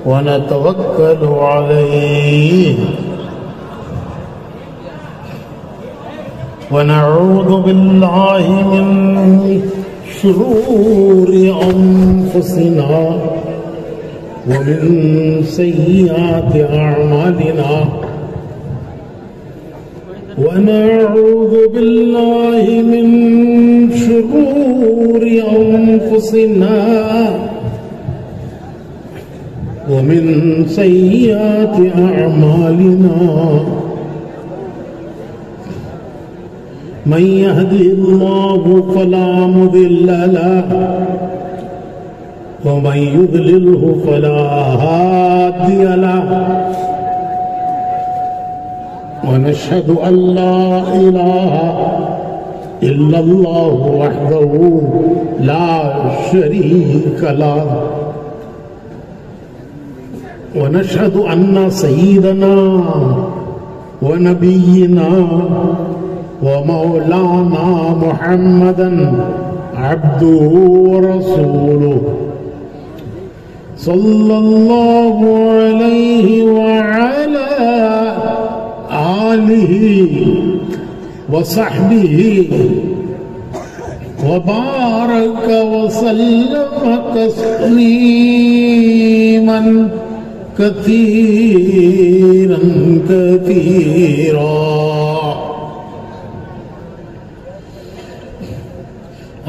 ونتوكل عليه ونعوذ بالله من شرور أنفسنا ومن سيئات أعمالنا ونعوذ بالله من شرور أنفسنا ومن سيئات أعمالنا من يهده الله فلا مضل له ومن يضلله فلا هادي له ونشهد أن لا إله إلا الله وحده لا شريك له ونشهد أن سيدنا ونبينا ومولانا محمدا عبده ورسوله صلى الله عليه وعلى آله وصحبه وبارك وسلم تسليما كثيرا كثيرا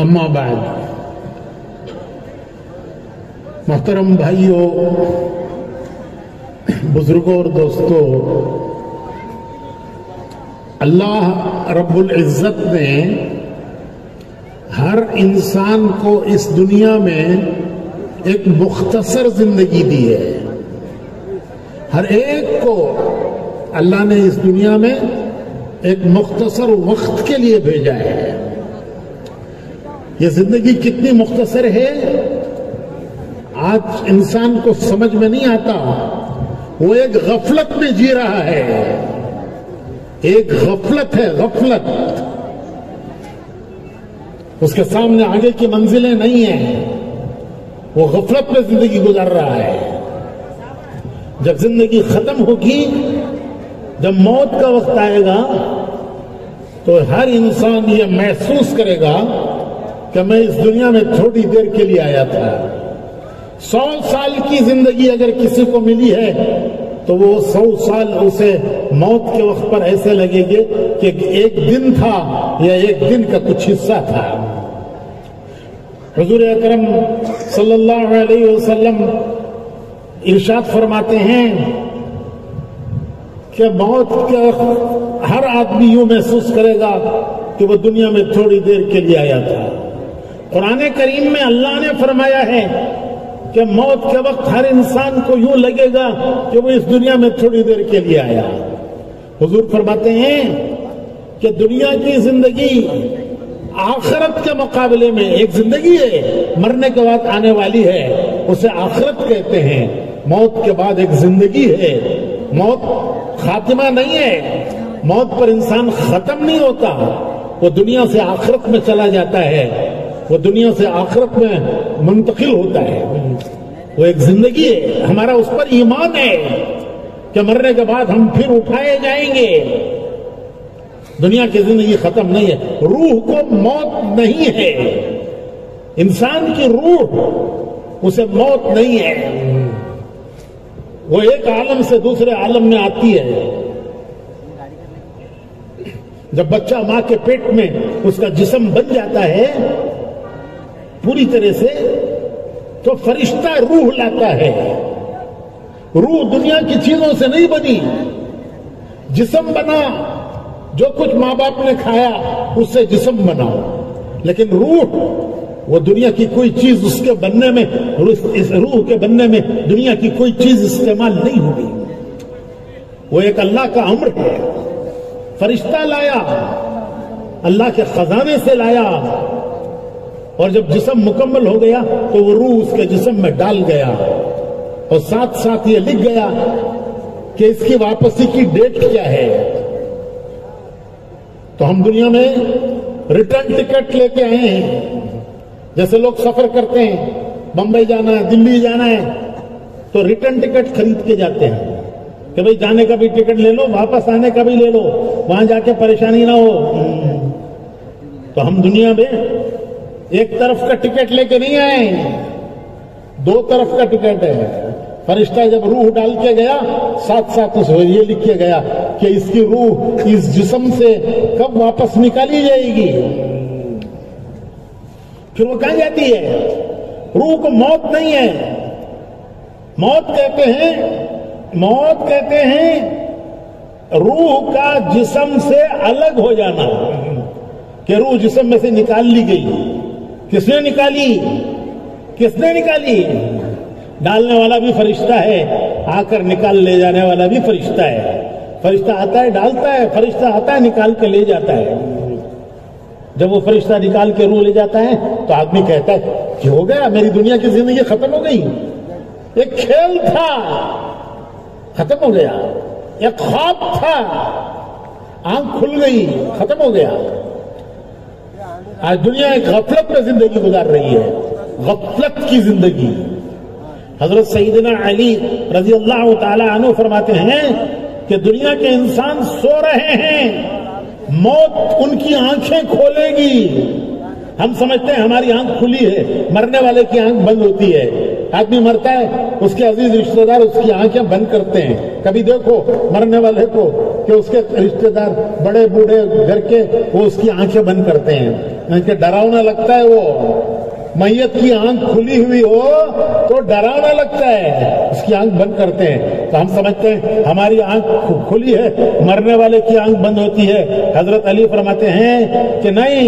اما بعد محترم بھائیوں، بزرگوں اور دوستوں، اللہ رب العزت نے ہر انسان کو اس دنیا میں ایک مختصر زندگی دی ہے۔ ہر ایک کو اللہ نے اس دنیا میں ایک مختصر وقت کے لیے بھیجا ہے۔ یہ زندگی کتنی مختصر ہے آج انسان کو سمجھ میں نہیں آتا۔ وہ ایک غفلت میں جی رہا ہے، ایک غفلت ہے، غفلت۔ اس کے سامنے آگے کی منزلیں نہیں ہیں، وہ غفلت میں زندگی گزار رہا ہے۔ جب زندگی ختم ہوگی، جب موت کا وقت آئے گا، تو ہر انسان یہ محسوس کرے گا کہ میں اس دنیا میں تھوڑی دیر کے لیے آیا تھا۔ 100 سال کی زندگی اگر کسی کو ملی ہے تو وہ 100 سال اسے موت کے وقت پر ایسے لگے گے کہ ایک دن تھا یا ایک دن کا کچھ حصہ تھا۔ حضور اکرم صلی اللہ علیہ وسلم ارشاد فرماتے ہیں کہ موت کے وقت ہر آدمی یوں محسوس کرے گا کہ وہ دنیا میں تھوڑی دیر کے لیے آیا تھا۔ قرآن کریم میں اللہ نے فرمایا ہے کہ موت کے وقت ہر انسان کو یوں لگے گا کہ وہ اس دنیا میں تھوڑی دیر کے لیے آیا۔ حضور فرماتے ہیں کہ دنیا کی زندگی آخرت کے مقابلے میں ایک زندگی ہے، مرنے کے بعد آنے والی ہے، اسے آخرت کہتے ہیں۔ موت کے بعد ایک زندگی ہے، موت خاتمہ نہیں ہے، موت پر انسان ختم نہیں ہوتا، وہ دنیا سے آخرت میں چلا جاتا ہے، وہ دنیا سے آخرت میں منتقل ہوتا ہے۔ وہ ایک زندگی ہے، ہمارا اس پر ایمان ہے کہ مرنے کے بعد ہم پھر اٹھائے جائیں گے۔ دنیا کی زندگی ختم نہیں ہے، روح کو موت نہیں ہے، انسان کی روح اسے موت نہیں ہے، وہ ایک عالم سے دوسرے عالم میں آتی ہے۔ جب بچہ ماں کے پیٹ میں اس کا جسم بن جاتا ہے پوری طرح سے، تو فرشتہ روح لاتا ہے۔ روح دنیا کی چیزوں سے نہیں بنی، جسم بنا، جو کچھ ماں باپ نے کھایا اس سے جسم بنا، لیکن روح وہ دنیا کی کوئی چیز اس کے بننے میں، اس روح کے بننے میں دنیا کی کوئی چیز استعمال نہیں ہوگی، وہ ایک اللہ کا امر ہے۔ فرشتہ لایا، اللہ کے خزانے سے لایا، اور جب جسم مکمل ہو گیا تو وہ روح اس کے جسم میں ڈال گیا، اور ساتھ ساتھ یہ لکھ گیا کہ اس کی واپسی کی ڈیٹ کیا ہے۔ تو ہم دنیا میں ریٹرن ٹکٹ لے کے آئے ہیں، جیسے لوگ سفر کرتے ہیں، بمبئی جانا ہے، دلی جانا ہے، تو ریٹرن ٹکٹ خرید کے جاتے ہیں کہ بھئی جانے کا بھی ٹکٹ لے لو، واپس آنے کا بھی لے لو، وہاں جا کے پریشانی نہ ہو۔ تو ہم دنیا میں ایک طرف کا ٹکٹ لے کے نہیں آئے، دو طرف کا ٹکٹ ہے۔ فرشتہ جب روح ڈال کے گیا، ساتھ ساتھ اس میں یہ لکھ کے گیا کہ اس کی روح اس جسم سے کب واپس نکالی جائے گی، پھر وہ کہاں جاتی ہے؟ روح کو موت نہیں ہے، موت کہتے ہیں روح کا جسم سے الگ ہو جانا، کہ روح جسم میں سے نکال لی گئی۔ کس نے نکالی؟ ڈالنے والا بھی فرشتہ ہے، آ کر نکال لے جانے والا بھی فرشتہ ہے۔ فرشتہ آتا ہے ڈالتا ہے، فرشتہ آتا ہے نکال کے لے جاتا ہے۔ جب وہ فرشتہ نکال کے روح لے جاتا ہے تو آدمی کہتا ہے کہ ہو گیا، میری دنیا کی زندگی ختم ہو گئی، ایک کھیل تھا ختم ہو گیا، ایک خواب تھا آنکھ کھل گئی ختم ہو گیا۔ آج دنیا ایک غفلت میں زندگی گزار رہی ہے، غفلت کی زندگی۔ حضرت سیدنا علی رضی اللہ تعالی عنہ فرماتے ہیں کہ دنیا کے انسان سو رہے ہیں، موت ان کی آنکھیں کھولے گی۔ ہم سمجھتے ہیں ہماری آنکھ کھلی ہے، مرنے والے کی آنکھ بند ہوتی ہے۔ آدمی مرتا ہے، اس کے عزیز رشتہ دار اس کی آنکھیں بند کرتے ہیں۔ کبھی دیکھو مرنے والے کو کہ اس کے رشتہ دار بڑے بوڑھے گھر کے، وہ اس کی آنکھیں بند کرتے ہیں، کہ ڈراؤنا لگتا ہے۔ وہ میت کی آنکھ کھلی ہوئی ہو تو ڈرانا لگتا ہے، اس کی آنکھ بند کرتے ہیں۔ تو ہم سمجھتے ہیں ہماری آنکھ کھلی ہے، مرنے والے کی آنکھ بند ہوتی ہے۔ حضرت علی فرماتے ہیں کہ نہیں،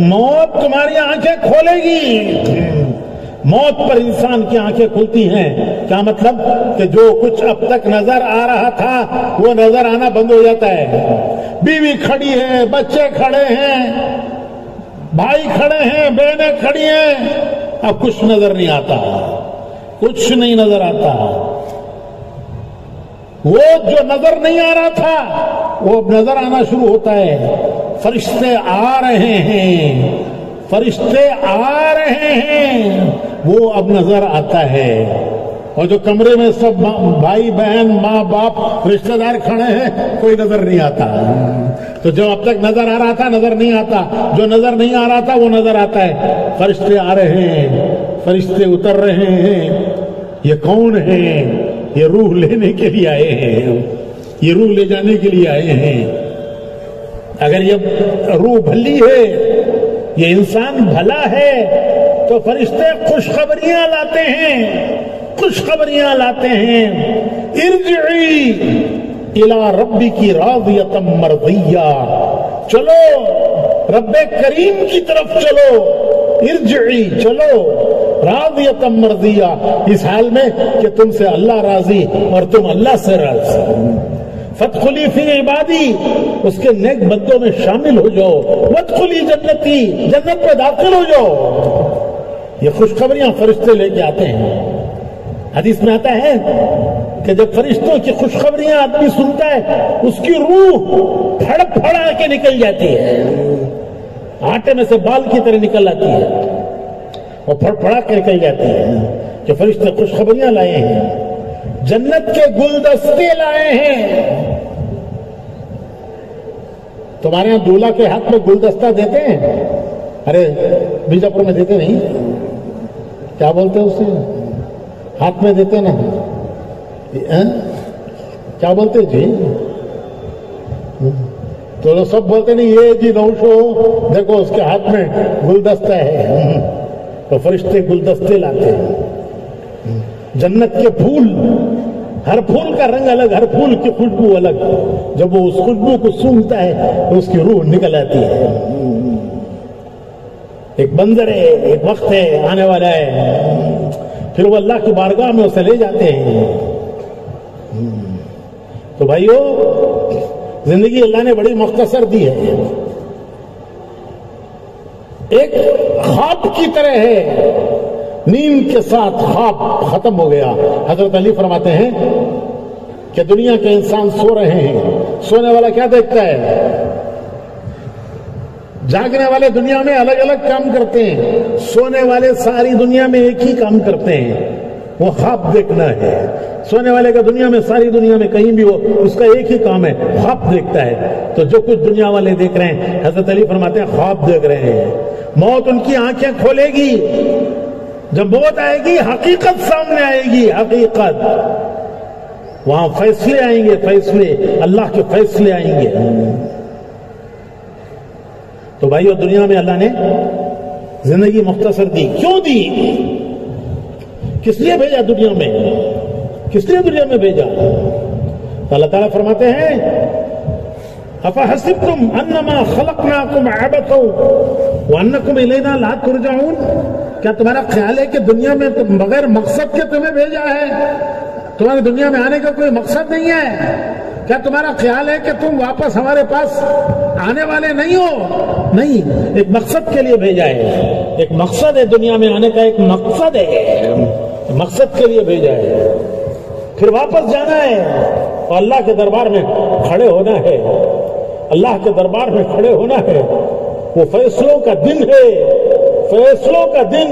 موت تمہاری آنکھیں کھولے گی۔ موت پر انسان کی آنکھیں کھلتی ہیں۔ کیا مطلب؟ کہ جو کچھ اب تک نظر آ رہا تھا وہ نظر آنا بند ہو جاتا ہے۔ بیوی کھڑی ہے، بچے کھڑے ہیں، بھائی کھڑے ہیں، بہنیں کھڑی ہیں، اب کچھ نظر نہیں آتا، کچھ نہیں نظر آتا۔ وہ جو نظر نہیں آ رہا تھا وہ اب نظر آنا شروع ہوتا ہے۔ فرشتے آ رہے ہیں، فرشتے آ رہے ہیں، وہ اب نظر آتا ہے۔ اور جو کمرے میں سب بھائی بہن ماں باپ رشتہ دار کھڑے ہیں، کوئی نظر نہیں آتا۔ تو جو اب تک نظر آ رہا تھا نظر نہیں آتا، جو نظر نہیں آ رہا تھا وہ نظر آتا ہے۔ فرشتے آ رہے ہیں، فرشتے اتر رہے ہیں۔ یہ کون ہیں؟ یہ روح لینے کے لیے آئے ہیں، یہ روح لے جانے کے لیے آئے ہیں۔ اگر یہ روح بھلی ہے، یہ انسان بھلا ہے، تو فرشتے خوشخبریاں لاتے ہیں، خوشخبریاں لاتے ہیں۔ ارجعی الی ربک راضیۃ مرضیہ، چلو رب کریم کی طرف چلو، ارجعی چلو راضیۃ مرضیہ، اس حال میں کہ تم سے اللہ راضی اور تم اللہ سے راضی۔ فادخلی فی عبادی، اس کے نیک بندوں میں شامل ہو جاؤ۔ وادخلی جنتی، جنت میں داخل ہو جاؤ۔ یہ خوشخبریاں فرشتے لے کے آتے ہیں۔ حدیث میں آتا ہے کہ جب فرشتوں کی خوشخبریاں آدمی سنتا ہے، اس کی روح پھڑ پھڑا کے نکل جاتی ہے، آٹے میں سے بال کی طرح نکل آتی ہے، وہ پھڑ پھڑا کے نکل جاتی ہے کہ فرشتے خوشخبریاں لائے ہیں، جنت کے گلدستے لائے ہیں۔ تمہارے یہاں دولہا کے ہاتھ میں گلدستہ دیتے ہیں؟ ارے بیجاپور میں دیتے نہیں، کیا بولتے ہیں اسے؟ ہاتھ میں دیتے نا، کیا بولتے جی؟ تو سب بولتے نہیں، یہ جی نوشو دیکھو اس کے ہاتھ میں گلدستہ ہے۔ تو فرشتے گلدستے لاتے ہیں، جنت کے پھول، ہر پھول کا رنگ الگ، ہر پھول کی خوشبو الگ۔ جب وہ اس خوشبو کو سونگتا ہے تو اس کی روح نکل آتی ہے۔ ایک منظر ہے، ایک وقت ہے، آنے والا ہے، پھر وہ اللہ کی بارگاہ میں اسے لے جاتے ہیں۔ تو بھائیو، زندگی اللہ نے بڑی مختصر دی ہے، ایک خواب کی طرح ہے، نیند کے ساتھ خواب ختم ہو گیا۔ حضرت علی فرماتے ہیں کہ دنیا کے انسان سو رہے ہیں، سونے والا کیا دیکھتا ہے؟ جاگنے والے دنیا میں الگ الگ کام کرتے ہیں، سونے والے ساری دنیا میں ایک ہی کام کرتے ہیں۔ وہ خواب دیکھنا ہے. سونے والے کا دنیا میں ساری دنیا میں کہیں بھی وہ اس کا ایک ہی کام ہے، خواب دیکھتا ہے. تو جو کچھ دنیا والے دیکھ رہے ہیں، حضرت علی فرماتے ہیں خواب دیکھ رہے ہیں. موت ان کی آنکھیں کھولے گی. جب موت آئے گی حقیقت سامنے آئے گی، حقیقت. وہاں فیصلے آئیں گے، فیصلے اللہ کے فیصلے آئیں گے. تو بھائیو، دنیا میں اللہ نے زندگی مختصر دی. کیوں دی؟ کس لیے بھیجا دنیا میں؟ کس لیے دنیا میں بھیجا؟ اللہ تعالیٰ فرماتے ہیں افحسبتم انما خلقناکم عبثا وانکم الینا لا ترجعون. کیا تمہارا خیال ہے کہ دنیا میں بغیر مقصد کے تمہیں بھیجا ہے؟ تمہارے دنیا میں آنے کا کوئی مقصد نہیں ہے؟ کیا تمہارا خیال ہے کہ تم واپس ہمارے پاس آنے والے نہیں ہو؟ نہیں، ایک مقصد کے لیے بھیجا ہے. ایک مقصد ہے دنیا میں آنے کا، ایک مقصد ہے، مقصد کے لیے بھیجا ہے. پھر واپس جانا ہے اور اللہ کے دربار میں کھڑے ہونا ہے. اللہ کے دربار میں کھڑے ہونا ہے. وہ فیصلوں کا دن ہے، فیصلوں کا دن.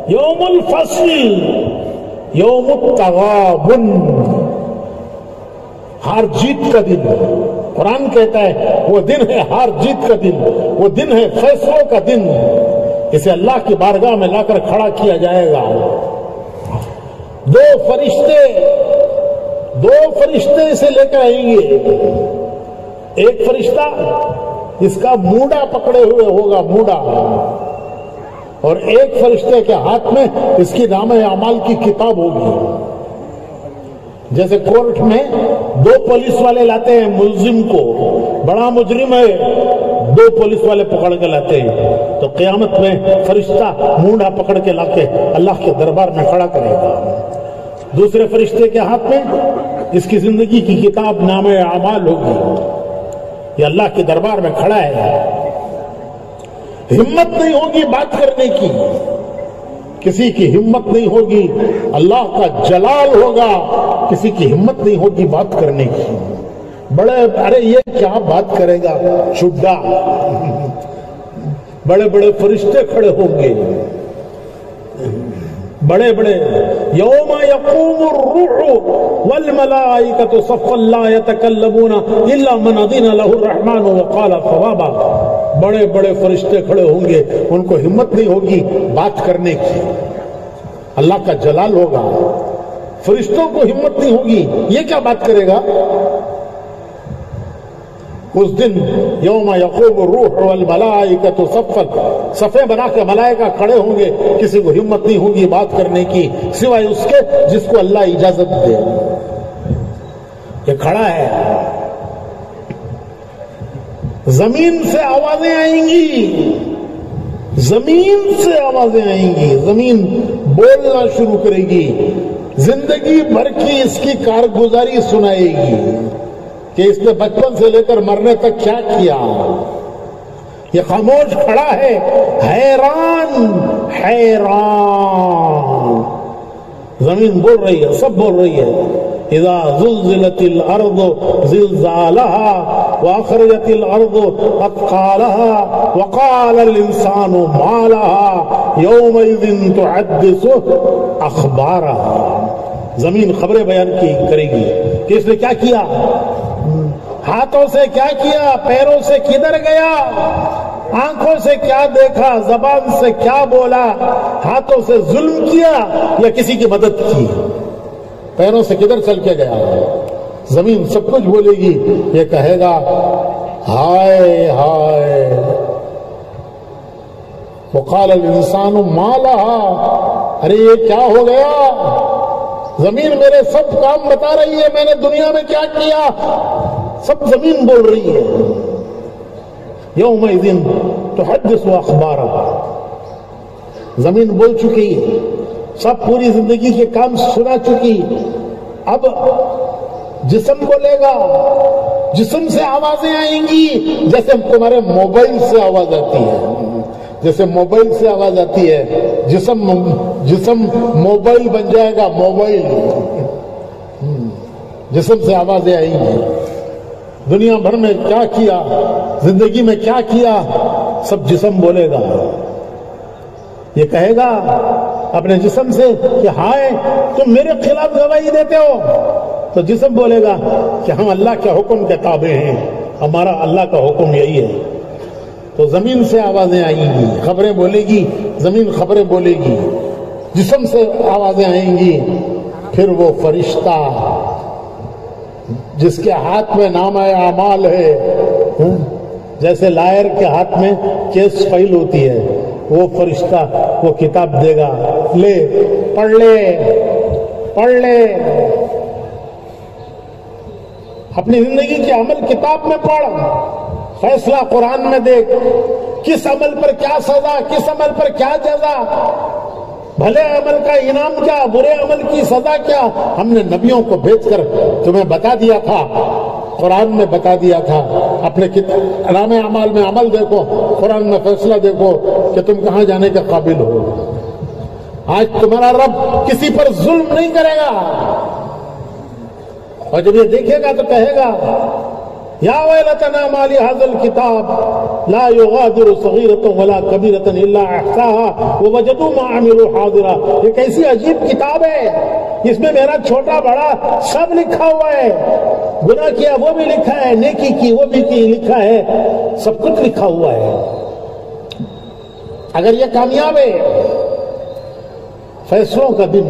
یوم الفصل، یوم التغابن، ہار جیت کا دن. قرآن کہتا ہے وہ دن ہے ہار جیت کا دن، وہ دن ہے فیصلوں کا دن. اسے اللہ کی بارگاہ میں لا کر کھڑا کیا جائے گا. دو فرشتے اسے لے کر آئیں گے. ایک فرشتہ اس کا موڈا پکڑے ہوئے ہوگا، موڈا، اور ایک فرشتے کے ہاتھ میں اس کی نامہ اعمال کی کتاب ہوگی. جیسے کورٹ میں دو پولیس والے لاتے ہیں ملزم کو، بڑا مجرم ہے، دو پولیس والے پکڑ کے لاتے ہیں، تو قیامت میں فرشتہ مونڈا پکڑ کے لا کے اللہ کے دربار میں کھڑا کرے گا. دوسرے فرشتے کے ہاتھ میں اس کی زندگی کی کتاب نامہ اعمال ہوگی. یہ اللہ کے دربار میں کھڑا ہے. ہمت نہیں ہوگی بات کرنے کی، کسی کی ہمت نہیں ہوگی. اللہ کا جلال ہوگا، کسی کی ہمت نہیں ہوگی بات کرنے کی. بڑے ارے یہ کیا بات کرے گا چڈا. بڑے بڑے فرشتے کھڑے ہوں گے، بڑے بڑے. یوم یقوم الروح والملائکۃ صفا لا یتکلمون الا من اذن له الرحمن وقال صوابا. بڑے بڑے فرشتے کھڑے ہوں گے، ان کو ہمت نہیں ہوگی بات کرنے کی. اللہ کا جلال ہوگا، فرشتوں کو ہمت نہیں ہوگی. یہ کیا بات کرے گا اس دن؟ یوم یقوم الروح والملائکۃ صفا، صفے بنا کے ملائکہ کھڑے ہوں گے. کسی کو ہمت نہیں ہوگی بات کرنے کی سوائے اس کے جس کو اللہ اجازت دے. یہ کھڑا ہے. زمین سے آوازیں آئیں گی، زمین سے آوازیں آئیں گی. زمین بولنا شروع کرے گی، زندگی بھر کی اس کی کارگزاری سنائے گی کہ اس نے بچپن سے لے کر مرنے تک کیا کیا. یہ خاموش کھڑا ہے، حیران حیران. زمین بول رہی ہے، سب بول رہی ہے. اذا زلزلت الارض زلزالها واخرجت الارض اثقالها وقال الانسان ما لها يومئذ تحدث اخبارها. زمین خبریں بیان کرے گی کہ اس نے کیا کیا، ہاتھوں سے کیا کیا، پیروں سے کدھر گیا، آنکھوں سے کیا دیکھا، زبان سے کیا بولا، ہاتھوں سے ظلم کیا یا کسی کی مدد کی، پیروں سے کدھر چل کے گیا. زمین سب کچھ بولے گی. یہ کہے گا ہائے ہائے. وقال الانسان ما لها، ارے یہ کیا ہو گیا. زمین میرے سب کام بتا رہی ہے، میں نے دنیا میں کیا کیا، سب زمین بول رہی ہے. یومئذ تحدث اخبارها. زمین بول چکی، سب پوری زندگی کے کام سنا چکی. اب جسم بولے گا، جسم سے آوازیں آئیں گی جیسے تمہارے موبائل سے آواز آتی ہے. جیسے موبائل سے آواز آتی ہے، جسم موبائل بن جائے گا. موبائل جسم سے آوازیں آئیں گی. دنیا بھر میں کیا کیا، زندگی میں کیا کیا، سب جسم بولے گا. یہ کہے گا اپنے جسم سے کہ ہائے تم میرے خلاف گواہی دیتے ہو، تو جسم بولے گا کہ ہم اللہ کے حکم کے تابع ہیں، ہمارا اللہ کا حکم یہی ہے۔ تو زمین سے آوازیں آئیں گی، خبریں بولے گی، زمین خبریں بولے گی، جسم سے آوازیں آئیں گی، پھر وہ فرشتہ جس کے ہاتھ میں نامہ اعمال ہے، جیسے لائر کے ہاتھ میں کیس فائل ہوتی ہے، وہ فرشتہ وہ کتاب دے گا، لے پڑھ لے اپنی زندگی کے عمل کتاب میں پڑھ، فیصلہ قرآن میں دیکھ، کس عمل پر کیا سزا، کس عمل پر کیا جزا، بھلے عمل کا انعام کیا، برے عمل کی سزا کیا، ہم نے نبیوں کو بھیج کر تمہیں بتا دیا تھا، قرآن میں بتا دیا تھا۔ اپنے نام اعمال میں عمل دیکھو، قرآن میں فیصلہ دیکھو کہ تم کہاں جانے کے قابل ہو۔ آج تمہارا رب کسی پر ظلم نہیں کرے گا، اور جب یہ دیکھے گا تو کہے گا یا ویلتنا ما لهذا الكتاب لا يغادر صغيرة ولا كبيرة الا احصاها ووجدوا ما عملوا حاضرا۔ یہ کیسی عجیب کتاب ہے، اس میں میرا چھوٹا بڑا سب لکھا ہوا ہے، گناہ کیا وہ بھی لکھا ہے، نیکی کی وہ بھی لکھا ہے، سب کچھ لکھا ہوا ہے۔ اگر یہ کامیاب ہے، فیصلوں کا دن،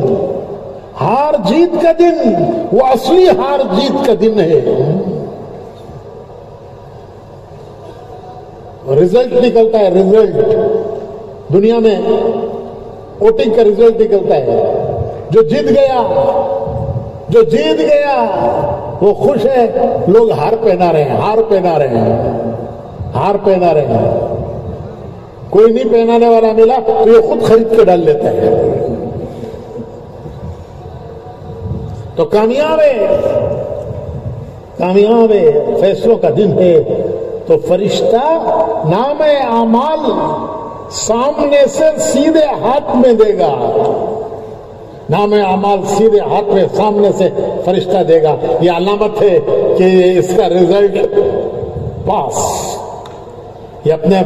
ہار جیت کا دن، وہ اصلی ہار جیت کا دن ہے۔ رزلٹ نکلتا ہے، رزلٹ دنیا میں ووٹنگ کا رزلٹ نکلتا ہے، جو جیت گیا وہ خوش ہے، لوگ ہار پہنا رہے ہیں، کوئی نہیں پہنانے والا ملا تو یہ خود خرید کے ڈال لیتا ہے۔ تو کامیاب ہے، فیصلوں کا دن ہے۔ تو فرشتہ نام اعمال سامنے سے سیدھے ہاتھ میں دے گا، نام اعمال سیدھے ہاتھ میں سامنے سے فرشتہ دے گا، یہ علامت ہے کہ اس کا رزلٹ پاس، یہ اپنے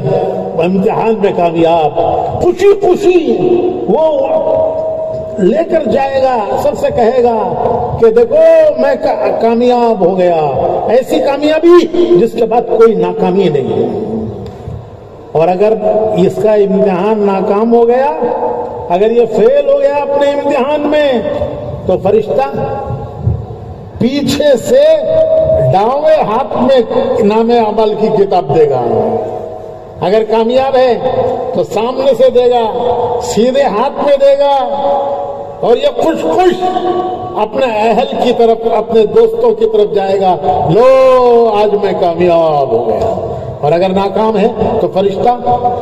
امتحان میں کامیاب، خوشی وہ لے کر جائے گا، سب سے کہے گا کہ دیکھو میں کامیاب ہو گیا، ایسی کامیابی جس کے بعد کوئی ناکامی نہیں ہے۔ اور اگر اس کا امتحان ناکام ہو گیا، اگر یہ فیل ہو گیا اپنے امتحان میں، تو فرشتہ پیچھے سے دائیں ہاتھ میں نام عمل کی کتاب دے گا، اگر کامیاب ہے تو سامنے سے دے گا، سیدھے ہاتھ میں دے گا، اور یہ خوش اپنے اہل کی طرف، اپنے دوستوں کی طرف جائے گا، لو آج میں کامیاب ہو گیا۔ اور اگر ناکام ہے تو فرشتہ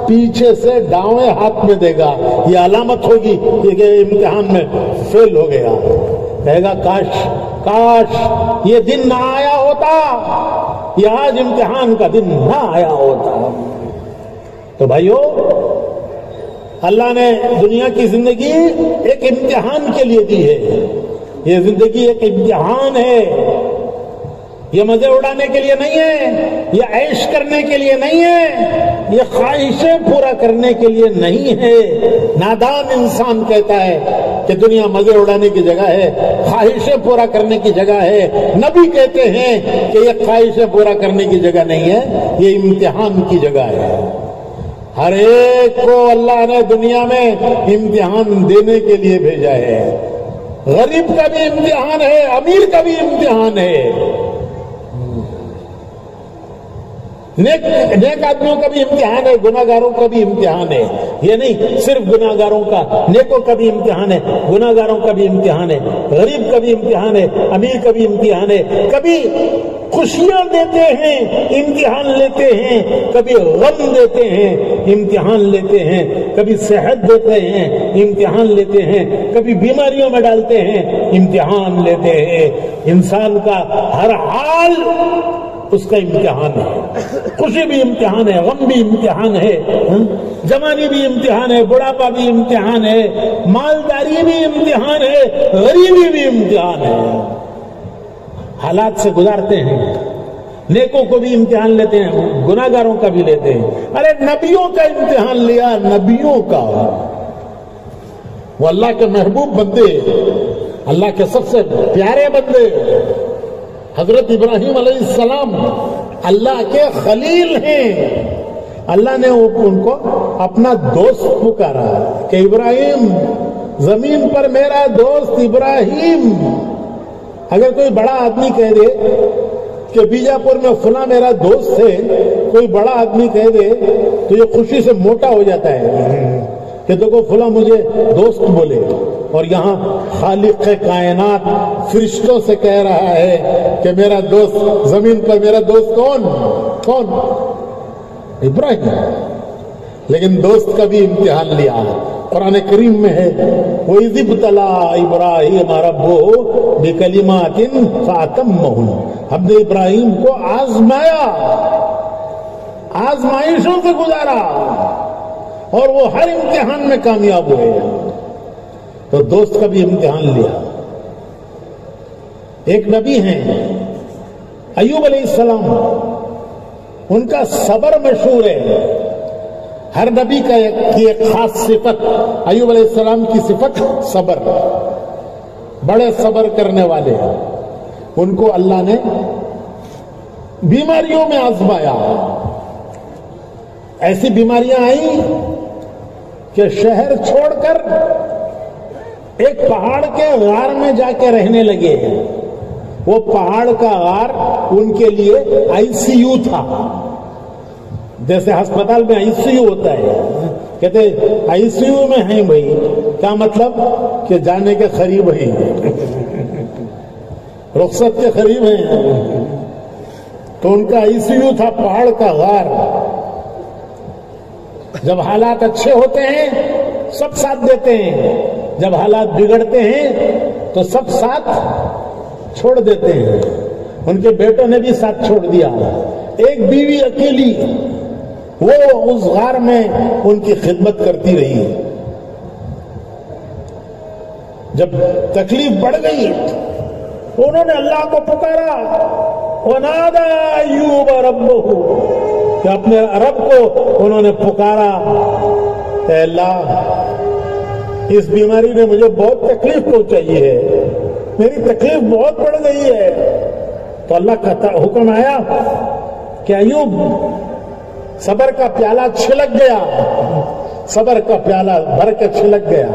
پیچھے سے دائیں ہاتھ میں دے گا، یہ علامت ہوگی کہ امتحان میں فیل ہو گیا، کہے گا کاش یہ دن نہ آیا ہوتا، یہ آج امتحان کا دن نہ آیا ہوتا۔ تو بھائیو، اللہ نے دنیا کی زندگی ایک امتحان کے لیے دی ہے، یہ زندگی ایک امتحان ہے، یہ مزے اڑانے کے لیے نہیں ہے، یہ عیش کرنے کے لیے نہیں ہے، یہ خواہشیں پورا کرنے کے لیے نہیں ہے۔ نادان انسان کہتا ہے کہ دنیا مزے اڑانے کی جگہ ہے، خواہشیں پورا کرنے کی جگہ ہے۔ نبی کہتے ہیں کہ یہ خواہشیں پورا کرنے کی جگہ نہیں ہے، یہ امتحان کی جگہ ہے۔ ہر ایک کو اللہ نے دنیا میں امتحان دینے کے لیے بھیجا ہے، غریب کا بھی امتحان ہے، امیر کا بھی امتحان ہے، نیک آدمیوں کا بھی امتحان ہے، گناہگاروں کا بھی امتحان ہے۔ یہ نہیں صرف گناہگاروں کا، نیکوں کا بھی امتحان ہے، گناہگاروں کا بھی امتحان ہے، غریب کا بھی امتحان ہے، امیر کا بھی امتحان ہے۔ کبھی خوشیاں دیتے ہیں، امتحان لیتے ہیں، کبھی غم دیتے ہیں، امتحان لیتے ہیں، کبھی صحت دیتے ہیں، امتحان لیتے ہیں، کبھی بیماریوں میں ڈالتے ہیں، امتحان لیتے ہیں۔ انسان کا ہر حال اس کا امتحان ہے، خوشی بھی امتحان ہے، غم بھی امتحان ہے، جوانی بھی امتحان ہے، بڑھاپا بھی امتحان ہے، مالداری بھی امتحان ہے، غریبی بھی امتحان ہے۔ حالات سے گزارتے ہیں، نیکوں کو بھی امتحان لیتے ہیں، گناہگاروں کا بھی لیتے ہیں۔ ارے نبیوں کا امتحان لیا، نبیوں کا، وہ اللہ کے محبوب بندے، اللہ کے سب سے پیارے بندے حضرت ابراہیم علیہ السلام اللہ کے خلیل ہیں۔ اللہ نے ان کو اپنا دوست پکارا کہ ابراہیم، زمین پر میرا دوست ابراہیم۔ اگر کوئی بڑا آدمی کہہ دے کہ بیجاپور میں فلاں میرا دوست ہے، کوئی بڑا آدمی کہہ دے تو یہ خوشی سے موٹا ہو جاتا ہے کہ دیکھو فلاں مجھے دوست بولے، اور یہاں خالق کائنات فرشتوں سے کہہ رہا ہے کہ میرا دوست، زمین پر میرا دوست کون؟ ابراہیم۔ لیکن دوست کا بھی امتحان لیا۔ قرآن کریم میں ہے وَإِذِ ابْتَلَىٰ إِبْرَاهِيمَ رَبُّهُ بِكَلِمَاتٍ فَأَتَمَّهُنَّ، ہم نے ابراہیم کو آزمایا، آزمائشوں سے گزارا، اور وہ ہر امتحان میں کامیاب ہوئے۔ تو دوست کا بھی امتحان لیا۔ ایک نبی ہیں ایوب علیہ السلام، ان کا صبر مشہور ہے۔ ہر نبی کا ایک خاص صفت، ایوب علیہ السلام کی صفت صبر، بڑے صبر کرنے والے ہیں۔ ان کو اللہ نے بیماریوں میں آزمایا، ایسی بیماریاں آئیں کہ شہر چھوڑ کر ایک پہاڑ کے غار میں جا کے رہنے لگے۔ وہ پہاڑ کا غار ان کے لیے آئی سی یو تھا، جیسے ہسپتال میں آئی سی یو ہوتا ہے۔ کہتے آئی سی یو میں ہیں بھائی، کیا مطلب کہ جانے کے قریب ہیں، رخصت کے قریب ہیں۔ تو ان کا آئی سی یو تھا پہاڑ کا غار۔ جب حالات اچھے ہوتے ہیں سب ساتھ دیتے ہیں، جب حالات بگڑتے ہیں تو سب ساتھ چھوڑ دیتے ہیں۔ ان کے بیٹوں نے بھی ساتھ چھوڑ دیا، ایک بیوی اکیلی وہ اس غار میں ان کی خدمت کرتی رہی۔ جب تکلیف بڑھ گئی انہوں نے اللہ کو پکارا، وَنَادَىٰ أَيُّوبَ رَبَّهُ، کہ اپنے رب کو انہوں نے پکارا، اے اللہ اس بیماری نے مجھے بہت تکلیف پہنچائی ہے، میری تکلیف بہت بڑھ گئی ہے۔ تو اللہ کا حکم آیا کہ ایوب صبر کا پیالہ چھلک گیا، صبر کا پیالہ بھر کے چھلک گیا۔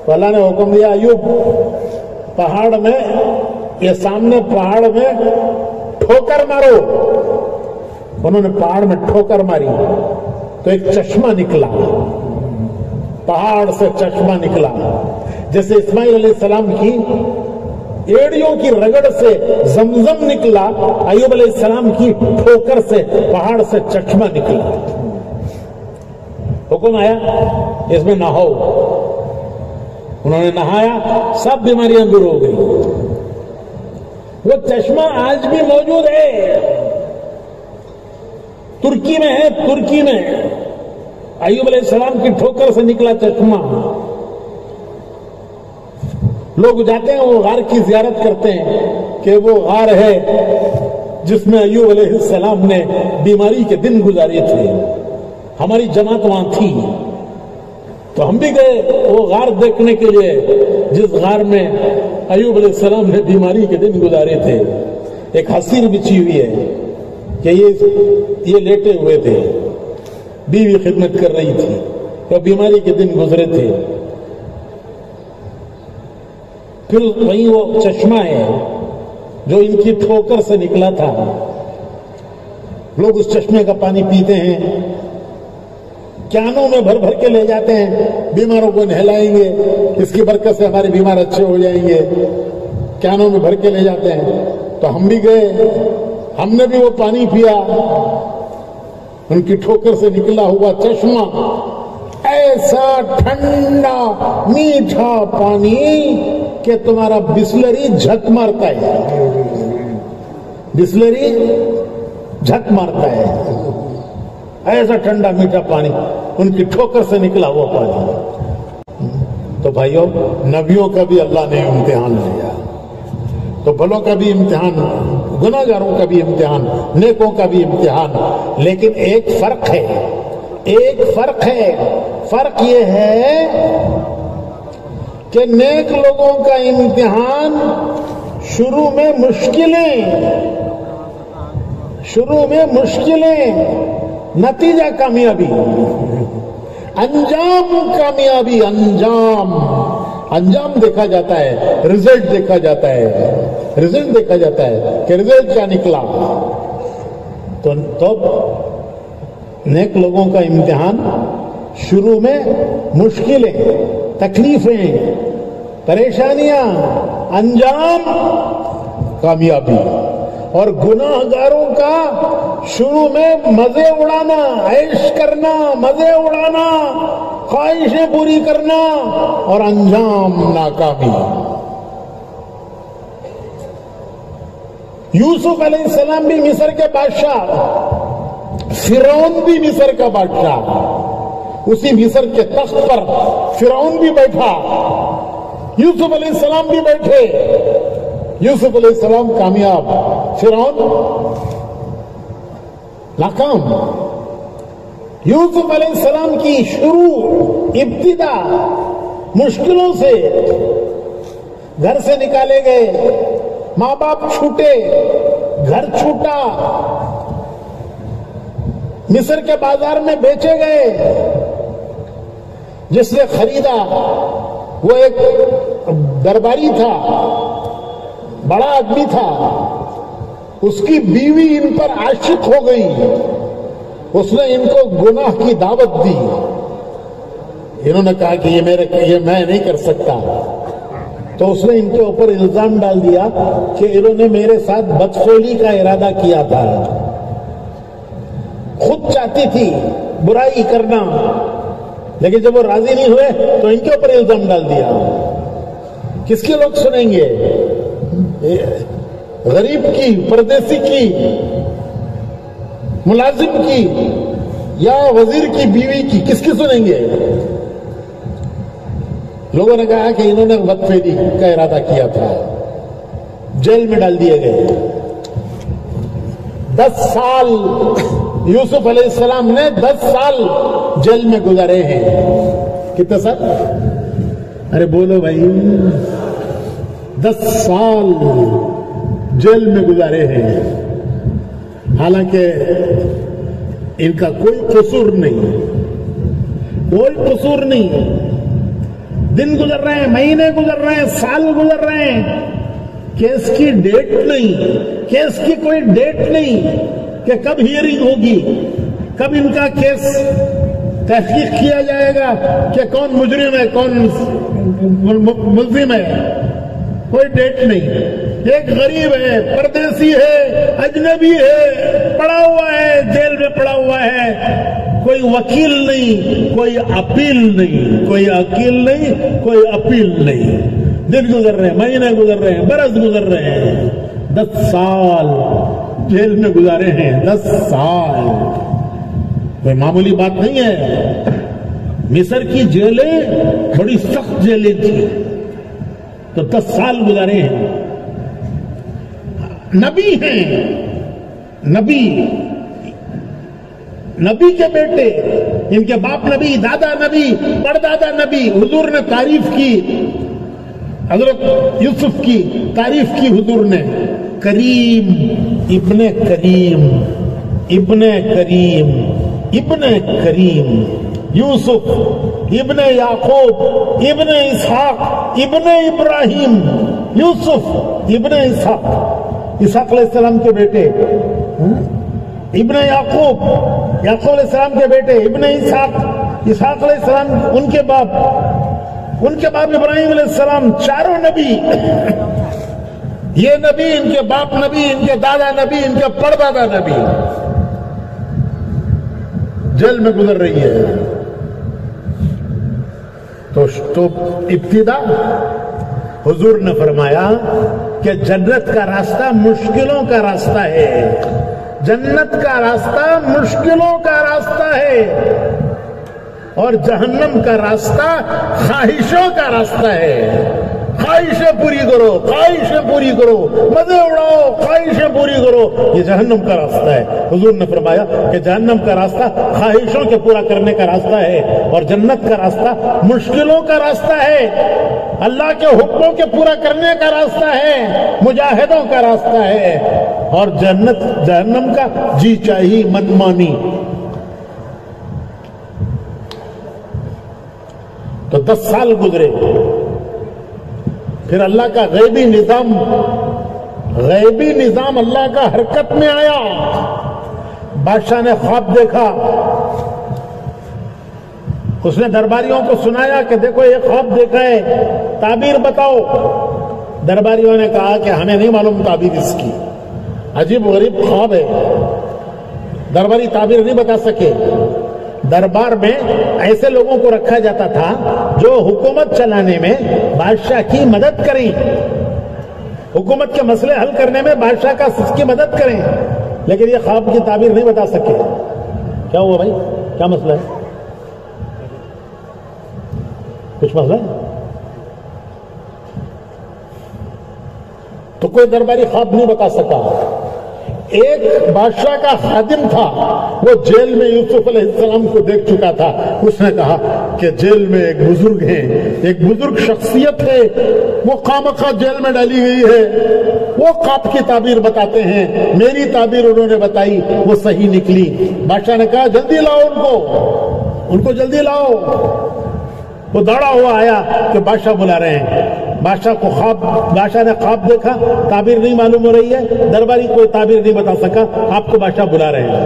تو اللہ نے حکم دیا ایوب پہاڑ میں، یہ سامنے پہاڑ میں ٹھوکر مارو۔ انہوں نے پہاڑ میں ٹھوکر ماری تو ایک چشمہ نکلا، پہاڑ سے چشمہ نکلا، جیسے اسماعیل علیہ السلام کی ایڑیوں کی رگڑ سے زمزم نکلا، ایوب علیہ السلام کی ٹھوکر سے پہاڑ سے چشمہ نکلا۔ حکم آیا اس میں نہاؤ، انہوں نے نہایا، سب بیماریاں دور ہو گئی۔ وہ چشمہ آج بھی موجود ہے، ترکی میں ہے، ترکی میں ایوب علیہ السلام کی ٹھوکر سے نکلا چشمہ۔ لوگ جاتے ہیں وہ غار کی زیارت کرتے ہیں کہ وہ غار ہے جس میں ایوب علیہ السلام نے بیماری کے دن گزارے تھے۔ ہماری جماعت وہاں تھی تو ہم بھی گئے وہ غار دیکھنے کے لیے جس غار میں ایوب علیہ السلام نے بیماری کے دن گزارے تھے۔ ایک حصیر بچھی ہوئی ہے کہ یہ لیٹے ہوئے تھے، بیوی خدمت کر رہی تھی، وہ بیماری کے دن گزرے تھے۔ پھر وہیں وہ چشمہ ہے جو ان کی ٹھوکر سے نکلا تھا، لوگ اس چشمے کا پانی پیتے ہیں، کینوں میں بھر بھر کے لے جاتے ہیں، بیماروں کو نہلائیں گے، اس کی برکت سے ہمارے بیمار اچھے ہو جائیں گے، کینوں میں بھر کے لے جاتے ہیں۔ تو ہم بھی گئے، ہم نے بھی وہ پانی پیا، ان کی ٹھوکر سے نکلا ہوا چشمہ، ایسا ٹھنڈا میٹھا پانی کہ تمہارا بسلری جھک مارتا ہے، بسلری جھک مارتا ہے، ایسا ٹھنڈا میٹھا پانی، ان کی ٹھوکر سے نکلا ہوا پانی۔ تو بھائیوں، نبیوں کا بھی اللہ نے امتحان لیا، تو بھلوں کا بھی امتحان، گناہگاروں کا بھی امتحان، نیکوں کا بھی امتحان، لیکن ایک فرق ہے، ایک فرق ہے، فرق یہ ہے کہ نیک لوگوں کا امتحان شروع میں مشکلیں، نتیجہ کامیابی، انجام کامیابی، انجام دیکھا جاتا ہے، رزلٹ دیکھا جاتا ہے کہ رزلٹ کیا نکلا. تو نیک لوگوں کا امتحان شروع میں مشکلیں، تکلیفیں، پریشانیاں، انجام کامیابی. اور گناہ گاروں کا شروع میں مزے اڑانا، عیش کرنا، مزے اڑانا، خواہشیں پوری کرنا، اور انجام ناکامی. یوسف علیہ السلام بھی مصر کے بادشاہ، فرعون بھی مصر کا بادشاہ، اسی مصر کے تخت پر فرعون بھی بیٹھا، یوسف علیہ السلام بھی بیٹھے. یوسف علیہ السلام کامیاب، فرعون ناکام. یوسف علیہ السلام کی ابتدا مشکلوں سے، گھر سے نکالے گئے، ماں باپ چھوٹے، گھر چھوٹا، مصر کے بازار میں بیچے گئے. جس نے خریدا وہ ایک درباری تھا، بڑا آدمی تھا. اس کی بیوی ان پر عاشق ہو گئی، اس نے ان کو گناہ کی دعوت دی. انہوں نے کہا کہ یہ میں نہیں کر سکتا. تو اس نے ان کے اوپر الزام ڈال دیا کہ انہوں نے میرے ساتھ بدفعلی کا ارادہ کیا تھا. خود چاہتی تھی برائی کرنا، لیکن جب وہ راضی نہیں ہوئے تو ان کے اوپر الزام ڈال دیا. کس کے لوگ سنیں گے؟ غریب کی، پردیسی کی، ملازم کی، یا وزیر کی بیوی کی؟ کس کی سنیں گے؟ لوگوں نے کہا کہ انہوں نے بدفعلی کا ارادہ کیا تھا. جیل میں ڈال دیے گئے. 10 سال یوسف علیہ السلام نے 10 سال جیل میں گزارے ہیں. کتنے سال؟ ارے بولو بھائی. 10 سال جیل میں گزارے ہیں. حالانکہ ان کا کوئی قصور نہیں، دن گزر رہے ہیں، مہینے گزر رہے ہیں، سال گزر رہے ہیں، کیس کی ڈیٹ نہیں، کیس کی کوئی ڈیٹ نہیں کہ کب ہیئرنگ ہوگی، کب ان کا کیس تحقیق کیا جائے گا کہ کون مجرم ہے، کون ملزم ہے. کوئی ڈیٹ نہیں. ایک غریب ہے، پردیسی ہے، اجنبی ہے، پڑا ہوا ہے، جیل میں پڑا ہوا ہے. کوئی وکیل نہیں، کوئی اپیل نہیں، کوئی اپیل نہیں. دن گزر رہے ہیں، مہینے گزر رہے ہیں، برس گزر رہے ہیں. 10 سال جیل میں گزارے ہیں. 10 سال کوئی معمولی بات نہیں ہے. مصر کی جیلیں بڑی سخت جیلیں تھیں، تو 10 سال گزارے ہیں. نبی ہیں، نبی کے بیٹے، ان کے باپ نبی، دادا نبی، پردادا نبی. حضور نے تعریف کی، حضرت یوسف کی تعریف کی حضور نے. کریم، ابن کریم، ابن کریم، ابن کریم. یوسف ابن یعقوب، ابن اسحاق، ابن ابراہیم. یوسف ابن اسحاق علیہ السلام کے بیٹے، ابن یعقوب علیہ السلام کے بیٹے، ابن اسحاق علیہ السلام ان کے باپ ابراہیم علیہ السلام. چاروں نبی. یہ نبی، ان کے باپ نبی، ان کے دادا نبی، ان کے پردادا نبی. جیل میں گزر رہی ہے. تو ابتدا حضور نے فرمایا کہ جنت کا راستہ مشکلوں کا راستہ ہے. جنت کا راستہ مشکلوں کا راستہ ہے، اور جہنم کا راستہ خواہشوں کا راستہ ہے. خواہشیں پوری کرو، خواہشیں پوری کرو، مزے اڑاؤ، خواہشیں پوری کرو، یہ جہنم کا راستہ ہے۔ حضور نے فرمایا کہ جہنم کا راستہ خواہشوں کے پورا کرنے کا راستہ ہے، اور جنت کا راستہ مشکلوں کا راستہ ہے، اللہ کے حکموں کے پورا کرنے کا راستہ ہے، مجاہدوں کا راستہ ہے، اور جہنم کا جی چاہی منمانی۔ تو 10 سال گزرے، پھر اللہ کا غیبی نظام اللہ کا حرکت میں آیا۔ بادشاہ نے خواب دیکھا، اس نے درباریوں کو سنایا کہ دیکھو یہ خواب دیکھا ہے، تعبیر بتاؤ۔ درباریوں نے کہا کہ ہمیں نہیں معلوم تعبیر اس کی، عجیب غریب خواب ہے، درباری تعبیر نہیں بتا سکے۔ دربار میں ایسے لوگوں کو رکھا جاتا تھا جو حکومت چلانے میں بادشاہ کی مدد کریں، حکومت کے مسئلے حل کرنے میں بادشاہ کی مدد کریں، لیکن یہ خواب کی تعبیر نہیں بتا سکے۔ کیا ہوا بھائی، کیا مسئلہ ہے؟ کچھ مسئلہ ہے؟ تو کوئی درباری خواب نہیں بتا سکا۔ ایک بادشاہ کا خادم تھا، وہ جیل میں یوسف علیہ السلام کو دیکھ چکا تھا۔ اس نے کہا کہ جیل میں ایک بزرگ ہے، ایک بزرگ شخصیت ہے، وہ خامخواہ جیل میں ڈالی گئی ہے، وہ خواب کی تعبیر بتاتے ہیں، میری تعبیر انہوں نے بتائی، وہ صحیح نکلی۔ بادشاہ نے کہا جلدی لاؤ ان کو جلدی لاؤ۔ وہ دوڑا ہوا آیا کہ بادشاہ بلا رہے ہیں۔ بادشاہ نے خواب دیکھا، تعبیر نہیں معلوم ہو رہی ہے، درباری کوئی تعبیر نہیں بتا سکا، آپ کو بادشاہ بلا رہے ہیں۔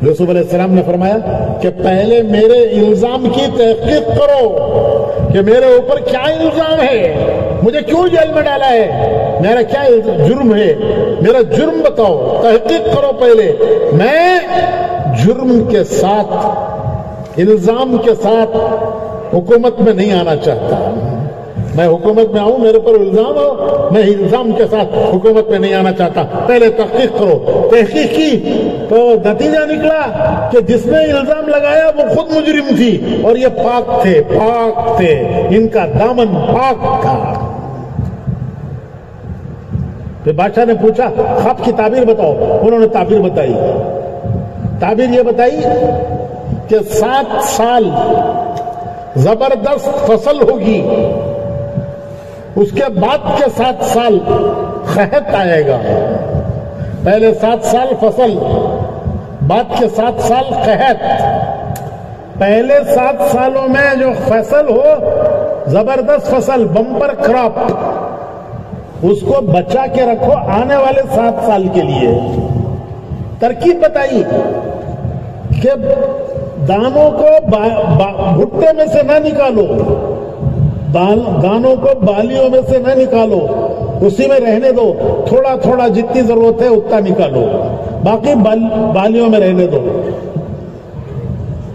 یوسف علیہ السلام نے فرمایا کہ پہلے میرے الزام کی تحقیق کرو کہ میرے اوپر کیا الزام ہے، مجھے کیوں جیل میں ڈالا ہے، میرا کیا جرم ہے، میرا جرم بتاؤ، تحقیق کرو پہلے۔ میں جرم کے ساتھ، الزام کے ساتھ حکومت میں نہیں آنا چاہتا۔ میں حکومت میں آؤں، میرے پر الزام ہو، میں الزام کے ساتھ حکومت میں نہیں آنا چاہتا، پہلے تحقیق کرو۔ تحقیق کی تو نتیجہ نکلا کہ جس نے الزام لگایا وہ خود مجرم تھی، اور یہ پاک تھے، ان کا دامن پاک تھا۔ پھر بادشاہ نے پوچھا خواب کی تعبیر بتاؤ، انہوں نے تعبیر بتائی۔ تعبیر یہ بتائی کہ 7 سال زبردست فصل ہوگی، اس کے بعد کے 7 سال قحط آئے گا۔ پہلے 7 سال فصل، بعد کے 7 سال قحط۔ پہلے 7 سالوں میں جو فصل ہو، زبردست فصل، بمپر کراپ، اس کو بچا کے رکھو آنے والے 7 سال کے لیے۔ ترکیب بتائی کہ دانوں کو بھٹے میں سے نہ نکالو، دانوں کو بالیوں میں سے نہ نکالو، اسی میں رہنے دو، تھوڑا تھوڑا جتنی ضرورت ہے اتنا نکالو، باقی بالیوں میں رہنے دو۔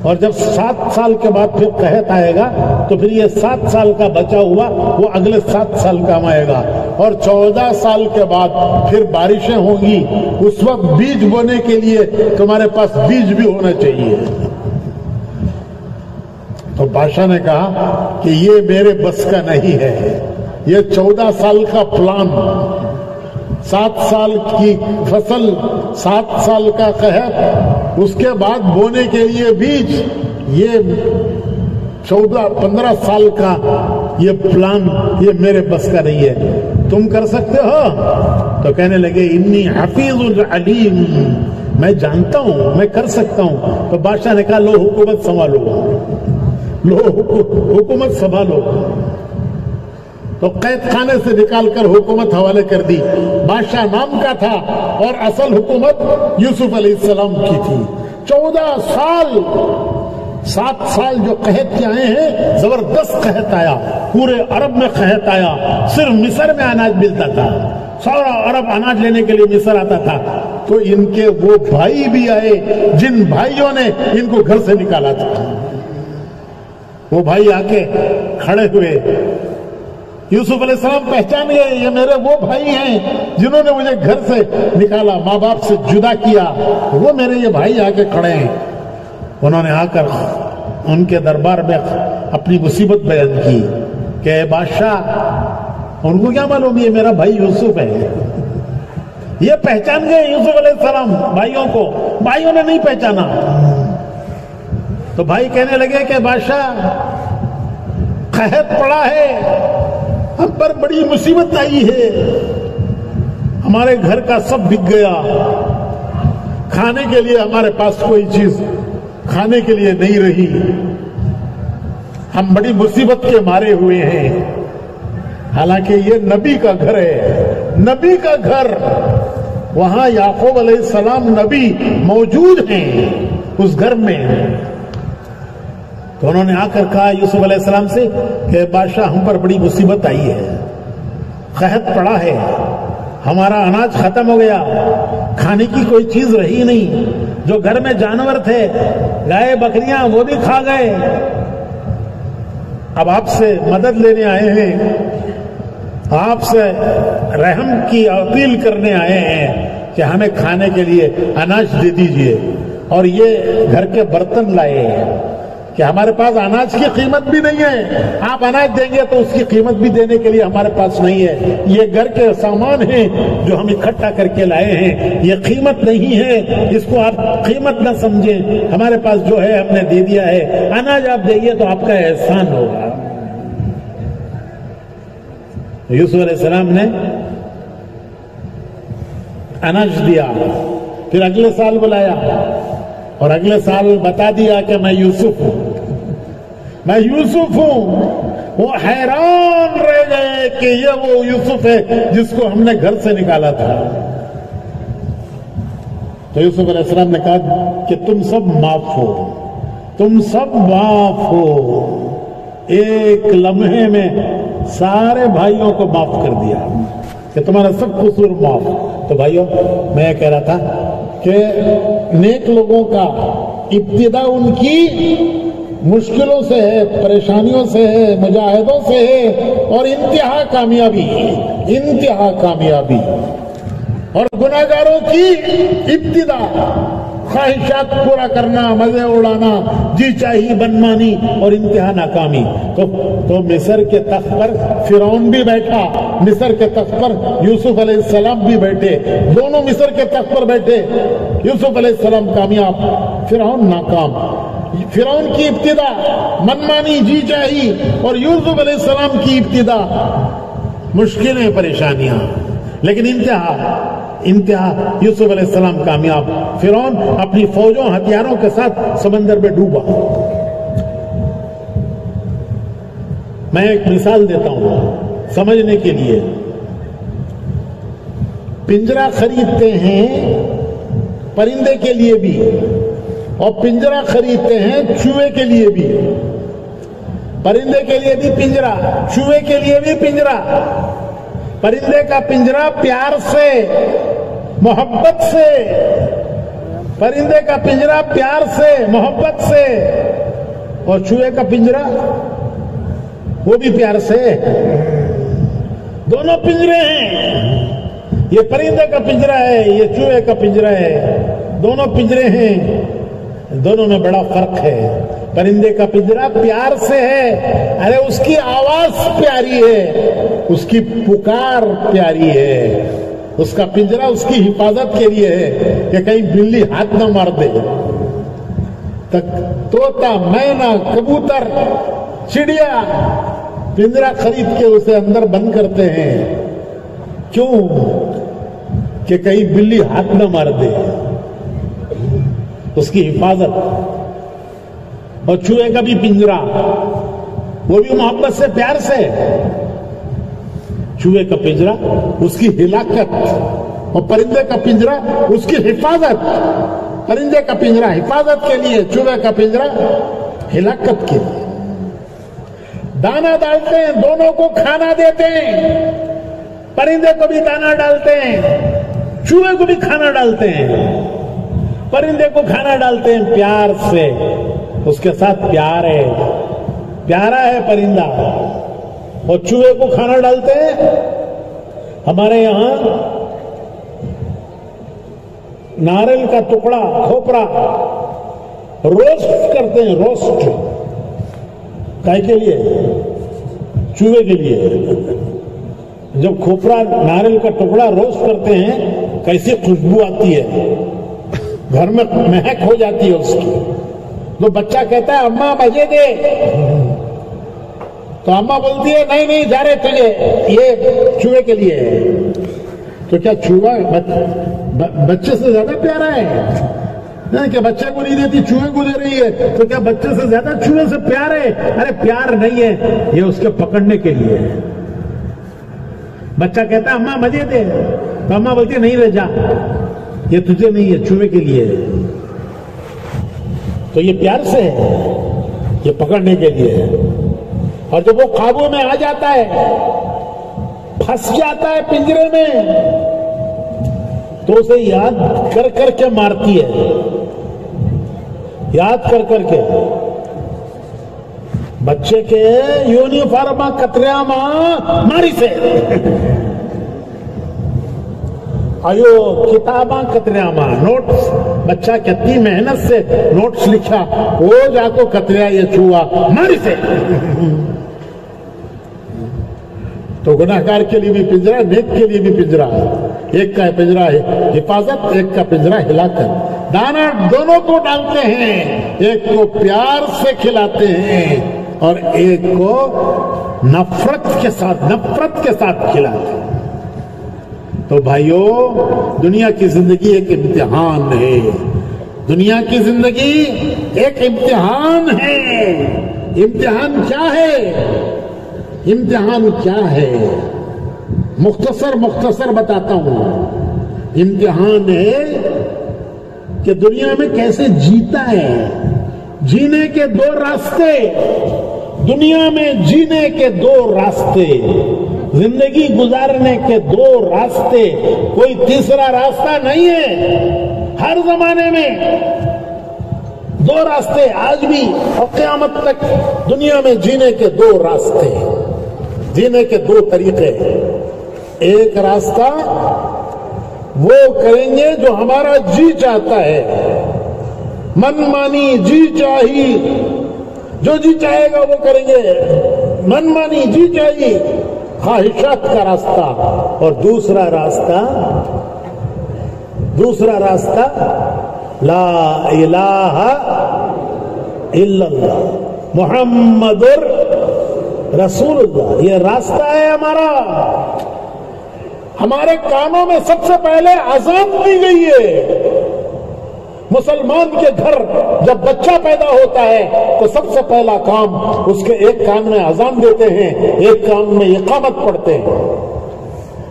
اور جب 7 سال کے بعد پھر قحط آئے گا تو پھر یہ 7 سال کا بچا ہوا وہ اگلے 7 سال کام آئے گا، اور 14 سال کے بعد پھر بارشیں ہوں گی، اس وقت بیج بونے کے لیے تمہارے پاس بیج بھی ہونا چاہیے۔ تو بادشاہ نے کہا کہ یہ میرے بس کا نہیں ہے، یہ 14 سال کا پلان، 7 سال کی فصل، 7 سال کا قحط، اس کے بعد بونے کے لیے بیج، یہ 14-15 سال کا یہ پلان، یہ میرے بس کا نہیں ہے، تم کر سکتے ہو؟ تو کہنے لگے انی حفیظ علیم، میں جانتا ہوں، میں کر سکتا ہوں۔ تو بادشاہ نے کہا لو حکومت سنبھالو، لو حکومت سنبھالو۔ تو قید خانے سے نکال کر حکومت حوالے کر دی۔ بادشاہ نام کا تھا اور اصل حکومت یوسف علیہ السلام کی تھی۔ 14 سال، 7 سال جو قحط کے آئے ہیں، زبردست قحط آیا، پورے عرب میں قحط آیا، صرف مصر میں اناج ملتا تھا، سارا عرب اناج لینے کے لیے مصر آتا تھا۔ تو ان کے وہ بھائی بھی آئے جن بھائیوں نے ان کو گھر سے نکالا تھا، وہ بھائی آ کے کھڑے ہوئے، یوسف علیہ السلام پہچان گئے یہ میرے وہ بھائی ہیں جنہوں نے مجھے گھر سے نکالا، ماں باپ سے جدا کیا، وہ میرے یہ بھائی آ کے کھڑے ہیں۔ انہوں نے آ کر ان کے دربار میں اپنی مصیبت بیان کی۔ کہ بادشاہ، ان کو کیا معلوم یہ میرا بھائی یوسف ہے. یہ پہچان گئے یوسف علیہ السلام بھائیوں کو، بھائیوں نے نہیں پہچانا. تو بھائی کہنے لگے کہ بادشاہ قحط پڑا ہے، ہم پر بڑی مصیبت آئی ہے، ہمارے گھر کا سب بک گیا، کھانے کے لیے ہمارے پاس کوئی چیز کھانے کے لیے نہیں رہی، ہم بڑی مصیبت کے مارے ہوئے ہیں. حالانکہ یہ نبی کا گھر ہے، نبی کا گھر، وہاں یعقوب علیہ السلام نبی موجود ہیں اس گھر میں. تو انہوں نے آ کر کہا یوسف علیہ السلام سے کہ بادشاہ ہم پر بڑی مصیبت آئی ہے، قحط پڑا ہے، ہمارا اناج ختم ہو گیا، کھانے کی کوئی چیز رہی نہیں، جو گھر میں جانور تھے گائے بکریاں وہ بھی کھا گئے. اب آپ سے مدد لینے آئے ہیں، آپ سے رحم کی اپیل کرنے آئے ہیں کہ ہمیں کھانے کے لیے اناج دے دیجئے. اور یہ گھر کے برتن لائے ہیں کہ ہمارے پاس اناج کی قیمت بھی نہیں ہے، آپ اناج دیں گے تو اس کی قیمت بھی دینے کے لیے ہمارے پاس نہیں ہے. یہ گھر کے سامان ہیں جو ہم اکٹھا کر کے لائے ہیں، یہ قیمت نہیں ہے، اس کو آپ قیمت نہ سمجھیں، ہمارے پاس جو ہے ہم نے دے دیا ہے، اناج آپ دئیے تو آپ کا احسان ہوگا. یوسف علیہ السلام نے اناج دیا، پھر اگلے سال بلایا اور اگلے سال بتا دیا کہ میں یوسف ہوں، میں یوسف ہوں. وہ حیران رہ گئے کہ یہ وہ یوسف ہے جس کو ہم نے گھر سے نکالا تھا. تو یوسف علیہ السلام نے کہا کہ تم سب معاف ہو، تم سب معاف ہو. ایک لمحے میں سارے بھائیوں کو معاف کر دیا کہ تمہارا سب قصور معاف. تو بھائیوں میں کہہ رہا تھا کہ نیک لوگوں کا ابتدا ان کی مشکلوں سے ہے، پریشانیوں سے ہے، مجاہدوں سے ہے، اور انتہا کامیابی، انتہا کامیابی. اور گناہگاروں کی ابتدا خواہشات پورا کرنا، مزے اڑانا، جی چاہی بنمانی، اور انتہا ناکامی. تو مصر کے تخت پر فرعون بھی بیٹھا، مصر کے تخت پر یوسف علیہ السلام بھی بیٹھے، دونوں مصر کے تخت پر بیٹھے. یوسف علیہ السلام کامیاب، فرعون ناکام. فرعون کی ابتدا منمانی، جی چاہی، اور یوسف علیہ السلام کی ابتدا مشکلیں، پریشانیاں، لیکن انتہا یوسف علیہ السلام کامیاب. فرعون اپنی فوجوں ہتھیاروں کے ساتھ سمندر میں ڈوبا. میں ایک مثال دیتا ہوں سمجھنے کے لیے. پنجرا خریدتے ہیں پرندے کے لیے بھی، اور پنجرا خریدتے ہیں چوہے کے لیے بھی. پرندے کے لیے بھی پنجرا، چوہے کے لیے بھی پنجرا. پرندے کا پنجرا پیار سے، محبت سے، پرندے کا پنجرا پیار سے، محبت سے، اور چوہے کا پنجرا وہ بھی پیار سے. دونوں پنجرے ہیں، یہ پرندے کا پنجرا ہے، یہ چوہے کا پنجرا ہے. دونوں پنجرے ہیں، دونوں میں بڑا فرق ہے. پرندے کا پنجرا پیار سے ہے، ارے اس کی آواز پیاری ہے، اس کی پکار پیاری ہے. اس کا پنجرا اس کی حفاظت کے لیے ہے کہ کہیں بلی ہاتھ نہ مار دے. طوطا، مینا، کبوتر، چڑیا پنجرا خرید کے اسے اندر بند کرتے ہیں. کیوں؟ کہ کہیں بلی ہاتھ نہ مار دے، اس کی حفاظت. اور چوہے کا بھی پنجرا، وہ بھی محبت سے، پیار سے. چوہے کا پنجرا اس کی ہلاکت، اور پرندے کا پنجرا اس کی حفاظت. پرندے کا پنجرا حفاظت کے لیے، چوہے کا پنجرا ہلاکت کے لیے. دانا ڈالتے ہیں، دونوں کو کھانا دیتے ہیں. پرندے کو بھی دانا ڈالتے ہیں، چوہے کو بھی کھانا ڈالتے ہیں. پرندے کو کھانا ڈالتے ہیں پیار سے، اس کے ساتھ پیار ہے، پیارا ہے پرندہ. اور چوہے کو کھانا ڈالتے ہیں. ہمارے یہاں ناریل کا ٹکڑا، کھوپڑا روسٹ کرتے ہیں. روسٹ کائے کے لیے؟ چوہے کے لیے. جب کھوپرا ناریل کا ٹکڑا روسٹ کرتے ہیں کیسی خوشبو آتی ہے, گھر میں مہک ہو جاتی ہے اس کی. تو بچہ کہتا ہے اماں مجھے دے, تو اماں بولتی ہے نہیں نہیں جا رہے تجھے, یہ چوہے کے لیے ہے. تو کیا چوہا بچے سے زیادہ پیارا ہے؟ نہیں کہ بچے کو نہیں دیتی چوہے کو دے رہی ہے, تو کیا بچے سے زیادہ چوہے سے پیار ہے؟ ارے پیار نہیں ہے, یہ اس کے پکڑنے کے لیے ہے. بچہ کہتا ہے اماں مجھے دے, تو اماں بولتی ہے نہیں رہ جا, یہ تجھے نہیں ہے چوہے کے لیے. تو یہ پیار سے ہے, یہ پکڑنے کے لیے ہے. اور جب وہ قابو میں آ جاتا ہے, پھنس جاتا ہے پنجرے میں, تو اسے یاد کر کر کے مارتی ہے, یاد کر کر کے. بچے کے یونیفارم کتریا ماری سے ایو کتاباں کتریا نوٹس, بچہ کتنی محنت سے نوٹس لکھا, وہ جا کو کتریا یہ چوہا ماری سے. تو گناہگار کے لیے بھی پنجرا, نیک کے لیے بھی پنجرا. ایک کا پنجرا ہے حفاظت, ایک کا پنجرا ہلاکت. دانا دونوں کو ڈالتے ہیں, ایک کو پیار سے کھلاتے ہیں اور ایک کو نفرت کے ساتھ کھلاتے ہیں. تو بھائیو, دنیا کی زندگی ایک امتحان ہے, دنیا کی زندگی ایک امتحان ہے. امتحان کیا ہے؟ امتحان کیا ہے؟ مختصر بتاتا ہوں. امتحان ہے کہ دنیا میں کیسے جیتا ہے. جینے کے دو راستے, دنیا میں جینے کے دو راستے, زندگی گزارنے کے دو راستے, کوئی تیسرا راستہ نہیں ہے. ہر زمانے میں دو راستے, آج بھی اور قیامت تک دنیا میں جینے کے دو راستے, جینے کے دو طریقے. ایک راستہ وہ کریں گے جو ہمارا جی چاہتا ہے, من مانی جی چاہی, جو جی چاہے گا وہ کریں گے, من مانی جی چاہی, خواہشات کا راستہ. اور دوسرا راستہ لا الہ الا اللہ محمد رسول اللہ. یہ راستہ ہے ہمارا. ہمارے کانوں میں سب سے پہلے اذان دی گئی ہے. مسلمان کے گھر جب بچہ پیدا ہوتا ہے تو سب سے پہلا کام اس کے ایک کان میں اذان دیتے ہیں, ایک کان میں اقامت پڑھتے ہیں.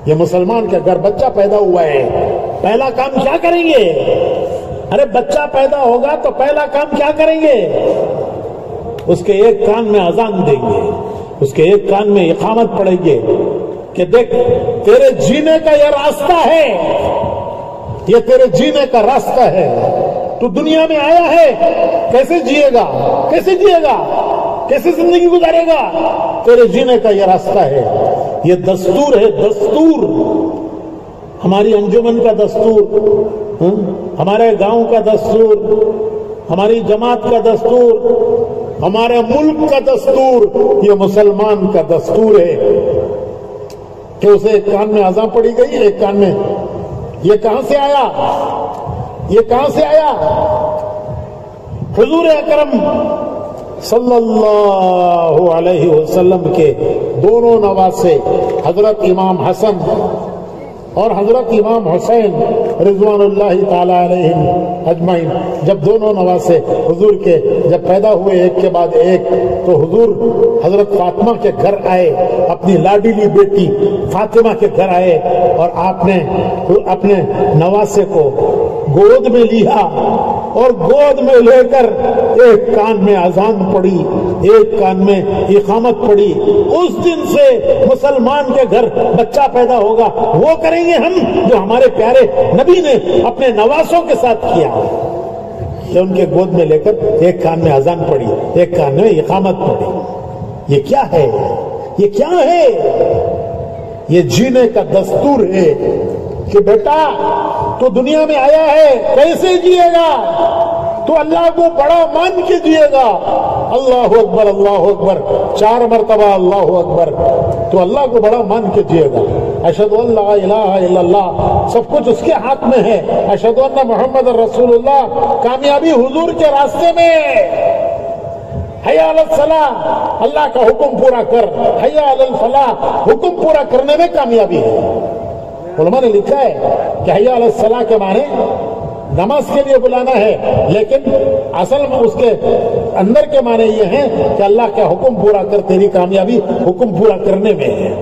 یہ مسلمان کے گھر بچہ پیدا ہوا ہے, پہلا کام کیا کریں گے؟ ارے بچہ پیدا ہوگا تو پہلا کام کیا کریں گے؟ اس کے ایک کان میں اذان دیں گے, اس کے ایک کان میں اقامت پڑھیں گے کہ دیکھ تیرے جینے کا یہ راستہ ہے, یہ تیرے جینے کا راستہ ہے. تو دنیا میں آیا ہے, کیسے جیے گا, کیسے زندگی گزارے گا؟ تیرے جینے کا یہ راستہ ہے. یہ دستور ہے, دستور. ہماری انجمن کا دستور, ہمارے گاؤں کا دستور, ہماری جماعت کا دستور, ہمارے ملک کا دستور, یہ مسلمان کا دستور ہے کہ اسے ایک کان میں اذان پڑی گئی, ایک کان میں. یہ کہاں سے آیا؟ یہ کہاں سے آیا؟ حضور اکرم صلی اللہ علیہ وسلم کے دونوں نواسے حضرت امام حسن اور حضرت امام حسین رضوان اللہ تعالی علیہم اجمعین, جب دونوں نواسے حضور کے جب پیدا ہوئے ایک کے بعد ایک, تو حضور حضرت فاطمہ کے گھر آئے, اپنی لاڈلی بیٹی فاطمہ کے گھر آئے, اور آپ نے اپنے نواسے کو گود میں لیا اور گود میں لے کر ایک کان میں اذان پڑی, ایک کان میں اقامت پڑی. اس دن سے مسلمان کے گھر بچہ پیدا ہوگا, وہ کریں گے ہم جو ہمارے پیارے نبی نے اپنے نواسوں کے ساتھ کیا, کہ ان کے گود میں لے کر ایک کان میں اذان پڑی, ایک کان میں اقامت پڑی. یہ کیا ہے؟ یہ کیا ہے؟ یہ جینے کا دستور ہے کہ بیٹا تو دنیا میں آیا ہے, کیسے جیے گا, تو اللہ کو بڑا مان کے جیے گا. اللہ اکبر اللہ اکبر 4 مرتبہ اللہ اکبر, تو اللہ کو بڑا مان کے جیے گا. اشہد ان لا الہ الا اللہ, سب کچھ اس کے ہاتھ میں ہے. اشہد ان محمد رسول اللہ, کامیابی حضور کے راستے میں. حی علی الصلاۃ, اللہ کا حکم پورا کر. حی علی الفلاح, حکم پورا کرنے میں کامیابی ہے. علماء نے لکھا ہے کہ حی علی الصلاۃ کے معنی نماز کے لیے بلانا ہے, لیکن اصل میں اس کے اندر کے معنی یہ ہیں کہ اللہ کا حکم پورا کر, تیری کامیابی حکم پورا کرنے میں ہے.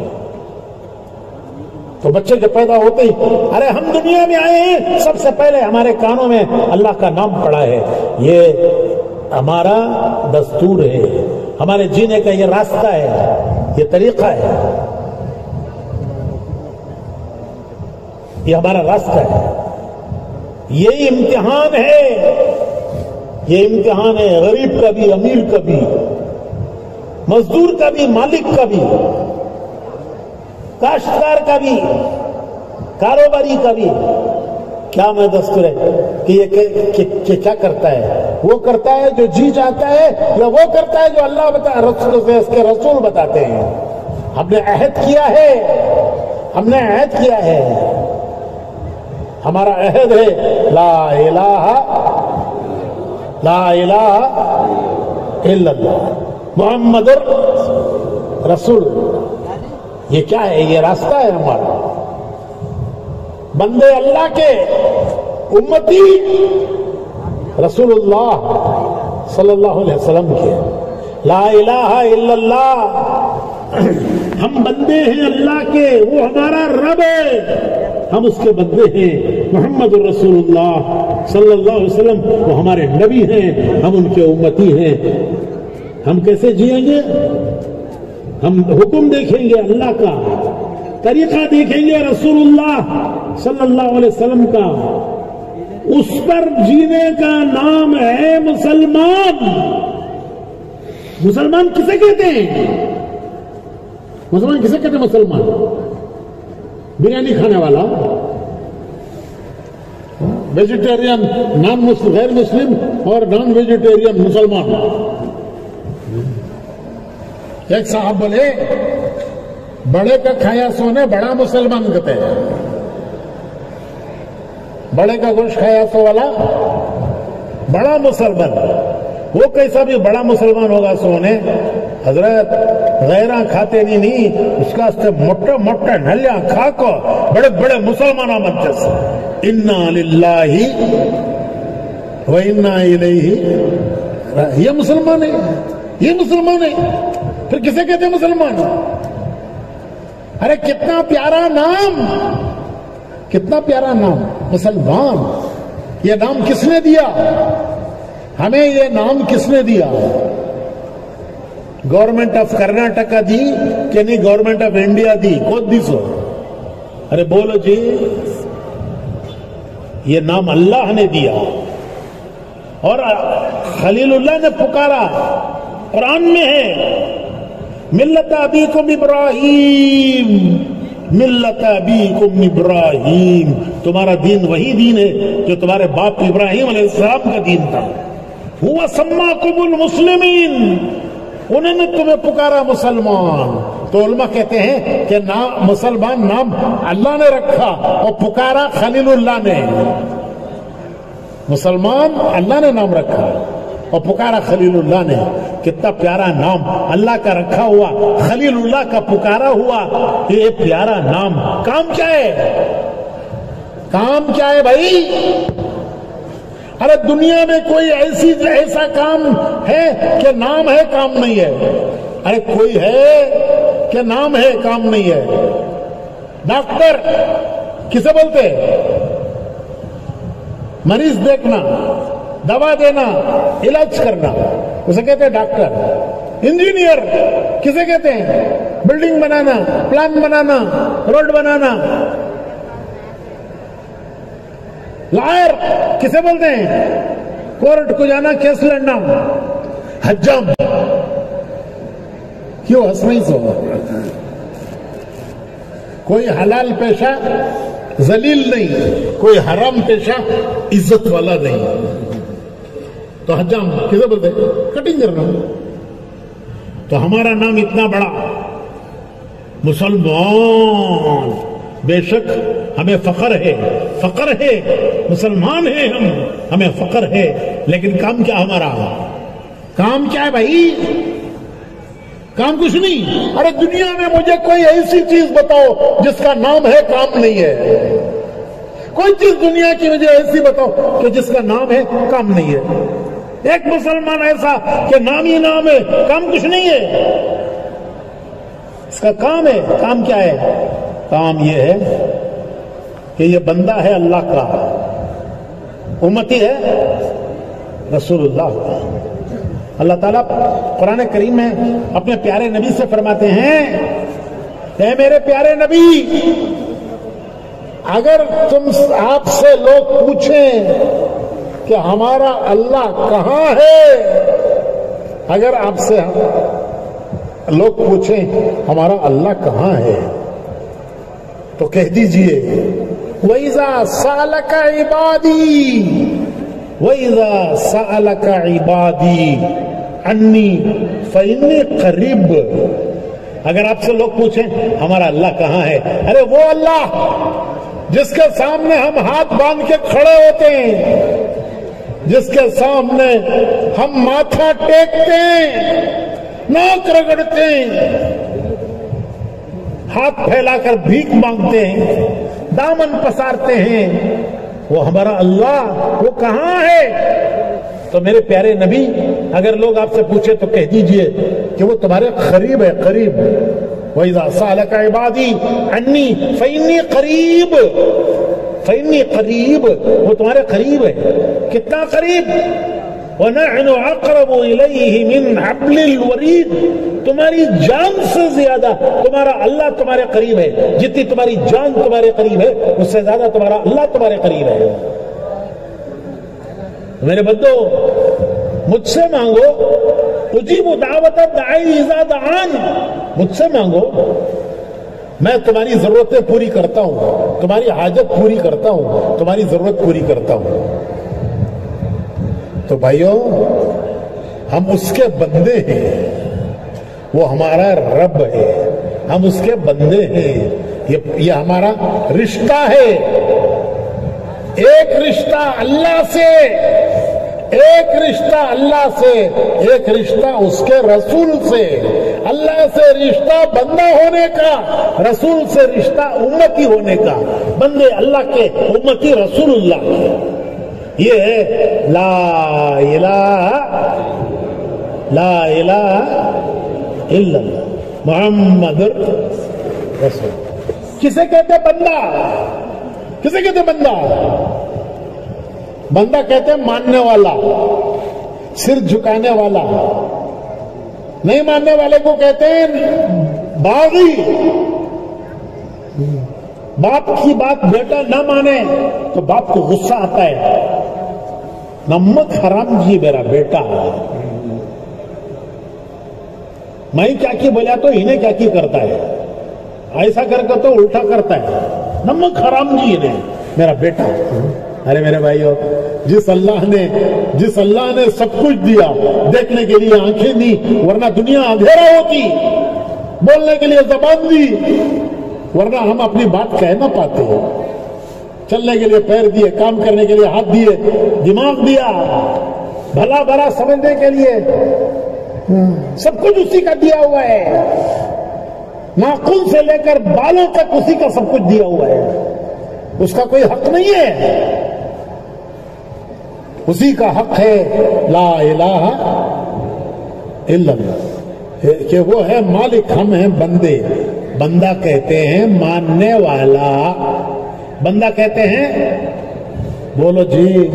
تو بچے جب پیدا ہوتے ہی, ارے ہم دنیا میں آئے ہیں, سب سے پہلے ہمارے کانوں میں اللہ کا نام پڑا ہے. یہ ہمارا دستور ہے, ہمارے جینے کا یہ راستہ ہے, یہ طریقہ ہے, یہ ہمارا راستہ ہے. یہ امتحان ہے, یہ امتحان ہے غریب کا بھی, امیر کا بھی, مزدور کا بھی, مالک کا بھی, کاشتکار کا بھی, کاروباری کا بھی. کیا میں دستور ہے کہ یہ کیا کرتا ہے؟ وہ کرتا ہے جو جی چاہتا ہے, یا وہ کرتا ہے جو اللہ بتا رسول سے اس کے رسول بتاتے ہیں. ہم نے عہد کیا ہے, ہم نے عہد کیا ہے, ہمارا عہد ہے لا الہ الا اللہ محمد رسول. یہ کیا ہے؟ یہ راستہ ہے ہمارا. بندے اللہ کے, امتی رسول اللہ صلی اللہ علیہ وسلم کے. لا الہ الا اللہ, ہم بندے ہیں اللہ کے, وہ ہمارا رب ہے, ہم اس کے بندے ہیں. محمد رسول اللہ صلی اللہ علیہ وسلم وہ ہمارے نبی ہیں, ہم ان کے امتی ہیں. ہم کیسے جئیں گے؟ ہم حکم دیکھیں گے اللہ کا, طریقہ دیکھیں گے رسول اللہ صلی اللہ علیہ وسلم کا. اس پر جینے کا نام ہے مسلمان. مسلمان کسے کہتے ہیں؟ مسلمان کسے کہتے ہیں؟ مسلمان بریانی کھانے والا, ویجیٹیرین, نان مسلم, غیر مسلم اور نان ویجیٹیرین مسلمان. ایک صاحب بولے بڑے کا کھایا سونے بڑا مسلمان کہتے ہیں. بڑے کا گوشت کھایا سو والا بڑا مسلمان. وہ کیسا بھی بڑا مسلمان ہوگا سونے حضرت, غیرہ کھاتے نہیں, اس کا موٹا موٹا نلیاں کھا کو بڑے بڑے مسلمانوں منچس. انا للہ و انا الیہ, یہ مسلمان ہے, یہ مسلمان ہے. پھر کسے کہتے ہیں مسلمان؟ ارے کتنا پیارا نام, کتنا پیارا نام مسلمان. یہ نام کس نے دیا ہمیں؟ یہ نام کس نے دیا؟ گورنمنٹ آف کرناٹکا دی کہ نہیں گورنمنٹ آف انڈیا دی؟ کون دی سو؟ ارے بولو جی. یہ نام اللہ نے دیا, اور خلیل اللہ نے پکارا. قرآن میں ہے ملت ابیکم ابراہیم, ملت ابیکم ابراہیم, تمہارا دین وہی دین ہے جو تمہارے باپ ابراہیم علیہ السلام کا دین تھا. ہوا سماکم المسلمین, انہوں نے تمہیں پکارا مسلمان. تو علماء کہتے ہیں کہ نام مسلمان نام اللہ نے رکھا اور پکارا خلیل اللہ نے. مسلمان اللہ نے نام رکھا اور پکارا خلیل اللہ نے. کتنا پیارا نام اللہ کا رکھا ہوا, خلیل اللہ کا پکارا ہوا. یہ پیارا نام. کام کیا ہے؟ کام کیا ہے بھائی؟ ارے دنیا میں کوئی ایسا کام ہے کہ نام ہے کام نہیں ہے؟ ارے کوئی ہے کہ نام ہے کام نہیں ہے؟ ڈاکٹر کسے بولتے ہیں؟ مریض دیکھنا, دوا دینا, علاج کرنا, اسے کہتے ہیں ڈاکٹر. انجینئر کسے کہتے ہیں؟ بلڈنگ بنانا, پلان بنانا, روڈ بنانا. لائر کسے بولتے ہیں؟ کورٹ کو جانا, کیس لڑنا. حجام کیوں ہنس نہیں سو؟ کوئی حلال پیشہ ذلیل نہیں, کوئی حرام پیشہ عزت والا نہیں. تو حجام کسے بولتے کٹنگ کرنا. تو ہمارا نام اتنا بڑا مسلمان، بے شک ہمیں فخر ہے مسلمان ہیں ہمیں فخر ہے، لیکن کام کیا ہمارا؟ کام کیا ہے بھائی؟ کام کچھ نہیں. ارے دنیا میں مجھے کوئی ایسی چیز بتاؤ جس کا نام ہے کام نہیں ہے. کوئی چیز دنیا کی مجھے ایسی بتاؤ کہ جس کا نام ہے کام نہیں ہے. ایک مسلمان ایسا کہ نام ہی نام ہے، کام کچھ نہیں ہے. اس کا کام ہے. کام کیا ہے؟ کام یہ ہے کہ یہ بندہ ہے اللہ کا، امتی ہے رسول اللہ کا. اللہ تعالیٰ قرآن کریم میں اپنے پیارے نبی سے فرماتے ہیں، اے میرے پیارے نبی، اگر آپ سے لوگ پوچھیں کہ ہمارا اللہ کہاں ہے، اگر آپ سے لوگ پوچھیں ہمارا اللہ کہاں ہے، تو کہہ دیجئے وَإِذَا سَأَلَكَ عِبَادِي وَإِذَا سَأَلَكَ عِبَادِي عَنِّي فَإِنِّي قَرِيبٌ. اگر آپ سے لوگ پوچھیں ہمارا اللہ کہاں ہے، ارے وہ اللہ جس کے سامنے ہم ہاتھ باندھ کے کھڑے ہوتے ہیں، جس کے سامنے ہم ماتھا ٹیکتے ہیں، ناک رگڑتے ہیں، ہاتھ پھیلا کر بھیک مانگتے ہیں، دامن پسارتے ہیں، وہ ہمارا اللہ وہ کہاں ہے؟ تو میرے پیارے نبی، اگر لوگ آپ سے پوچھے تو کہہ دیجئے کہ وہ تمہارے قریب ہے، قریب. وَإِذَا سَأَلَكَ عِبَادِي عَنِّي فَإِنِّي قَرِيبٌ فَإِنِّي قَرِيبٌ. وہ تمہارے قریب ہے. کتنا قریب؟ وَنَحْنُ أَقْرَبُ إِلَيْهِ مِنْ حَبْلِ الْوَرِيدِ. تمہاری جان سے زیادہ تمہارا اللہ تمہارے قریب ہے. جتنی تمہاری جان تمہارے قریب ہے اس سے زیادہ تمہارا اللہ تمہارے قریب ہے. میرے بندو، مجھ سے مانگو، اجیب دعوت الداعی اذا دعان. مجھ سے مانگو، میں تمہاری ضرورتیں پوری کرتا ہوں، تمہاری حاجت پوری کرتا ہوں، تمہاری ضرورت پوری کرتا ہوں. تو بھائیوں، ہم اس کے بندے ہیں، وہ ہمارا رب ہے، ہم اس کے بندے ہیں. یہ ہمارا رشتہ ہے. ایک رشتہ اللہ سے، ایک رشتہ اللہ سے، ایک رشتہ اس کے رسول سے. اللہ سے رشتہ بندہ ہونے کا، رسول سے رشتہ امتی ہونے کا. بندے اللہ کے، امتی رسول اللہ کے. یہ ہے لا الہ الا اللہ محمد رسول. کسے کہتے بندہ؟ کسے کہتے بندہ؟ بندہ کہتے ہیں ماننے والا، سر جھکانے والا. نہیں ماننے والے کو کہتے ہیں باغی. باپ کی بات بیٹا نہ مانے تو باپ کو غصہ آتا ہے، نمک حرام جی میرا بیٹا. میں کیا کی بولا تو انہیں کیا کی کرتا ہے، ایسا کر کے تو الٹا کرتا ہے. نمک حرام جی انہیں میرا بیٹا. ارے میرے بھائیو، جس اللہ نے سب کچھ دیا، دیکھنے کے لیے آنکھیں دی، ورنہ دنیا اندھیرا ہوتی، بولنے کے لیے زبان دی ورنہ ہم اپنی بات کہہ نہ پاتے. چلنے کے لیے پیر دیے، کام کرنے کے لیے ہاتھ دیے، دماغ دیا، بھلا بھلا سمجھنے کے لیے سب کچھ اسی کا دیا ہوا ہے. ناخن سے لے کر بالوں تک اسی کا سب کچھ دیا ہوا ہے. اس کا کوئی حق نہیں ہے. اسی کا حق ہے لا الہ الا اللہ، کہ وہ ہے مالک، ہم ہیں بندے. بندہ کہتے ہیں ماننے والا. بندہ کہتے ہیں، بولو جی،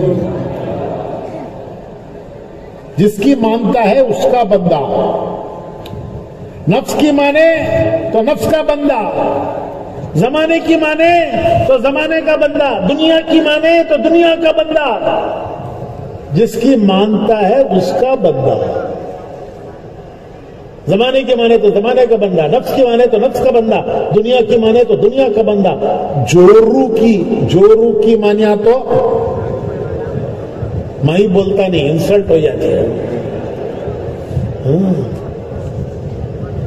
جس کی مانتا ہے اس کا بندہ. نفس کی مانے تو نفس کا بندہ، زمانے کی مانے تو زمانے کا بندہ، دنیا کی مانے تو دنیا کا بندہ. جس کی مانتا ہے اس کا بندہ. زمانے کی مانے تو زمانے کا بندہ، نفس کی مانے تو نفس کا بندہ، دنیا کی مانے تو دنیا کا بندہ. جورو کی مانیا تو مائی بولتا نہیں، انسلٹ ہو جاتی ہے.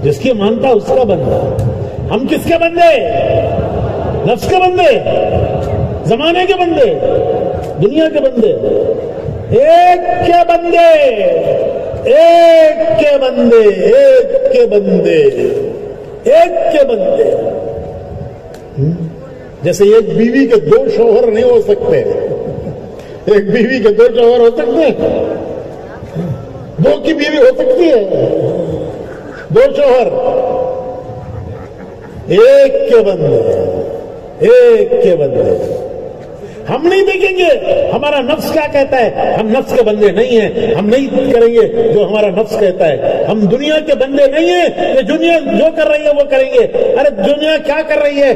جس کی مانتا اس کا بندہ. ہم کس کے بندے؟ نفس کے بندے، زمانے کے بندے، دنیا کے بندے. ایک کے بندے، ایک کے بندے، ایک کے بندے، ایک کے بندے. جیسے ایک بیوی کے دو شوہر نہیں ہو سکتے. ایک بیوی کے دو شوہر ہو سکتے ہیں؟ دو کی بیوی ہو سکتی ہے؟ دو شوہر. ایک کے بندے، ایک کے بندے. ہم نہیں دیکھیں گے ہمارا نفس کیا کہتا ہے. ہم نفس کے بندے نہیں ہیں. ہم نہیں کریں گے جو ہمارا نفس کہتا ہے. ہم دنیا کے بندے نہیں ہیں کہ دنیا جو کر رہی ہے وہ کریں گے. ارے دنیا کیا کر رہی ہے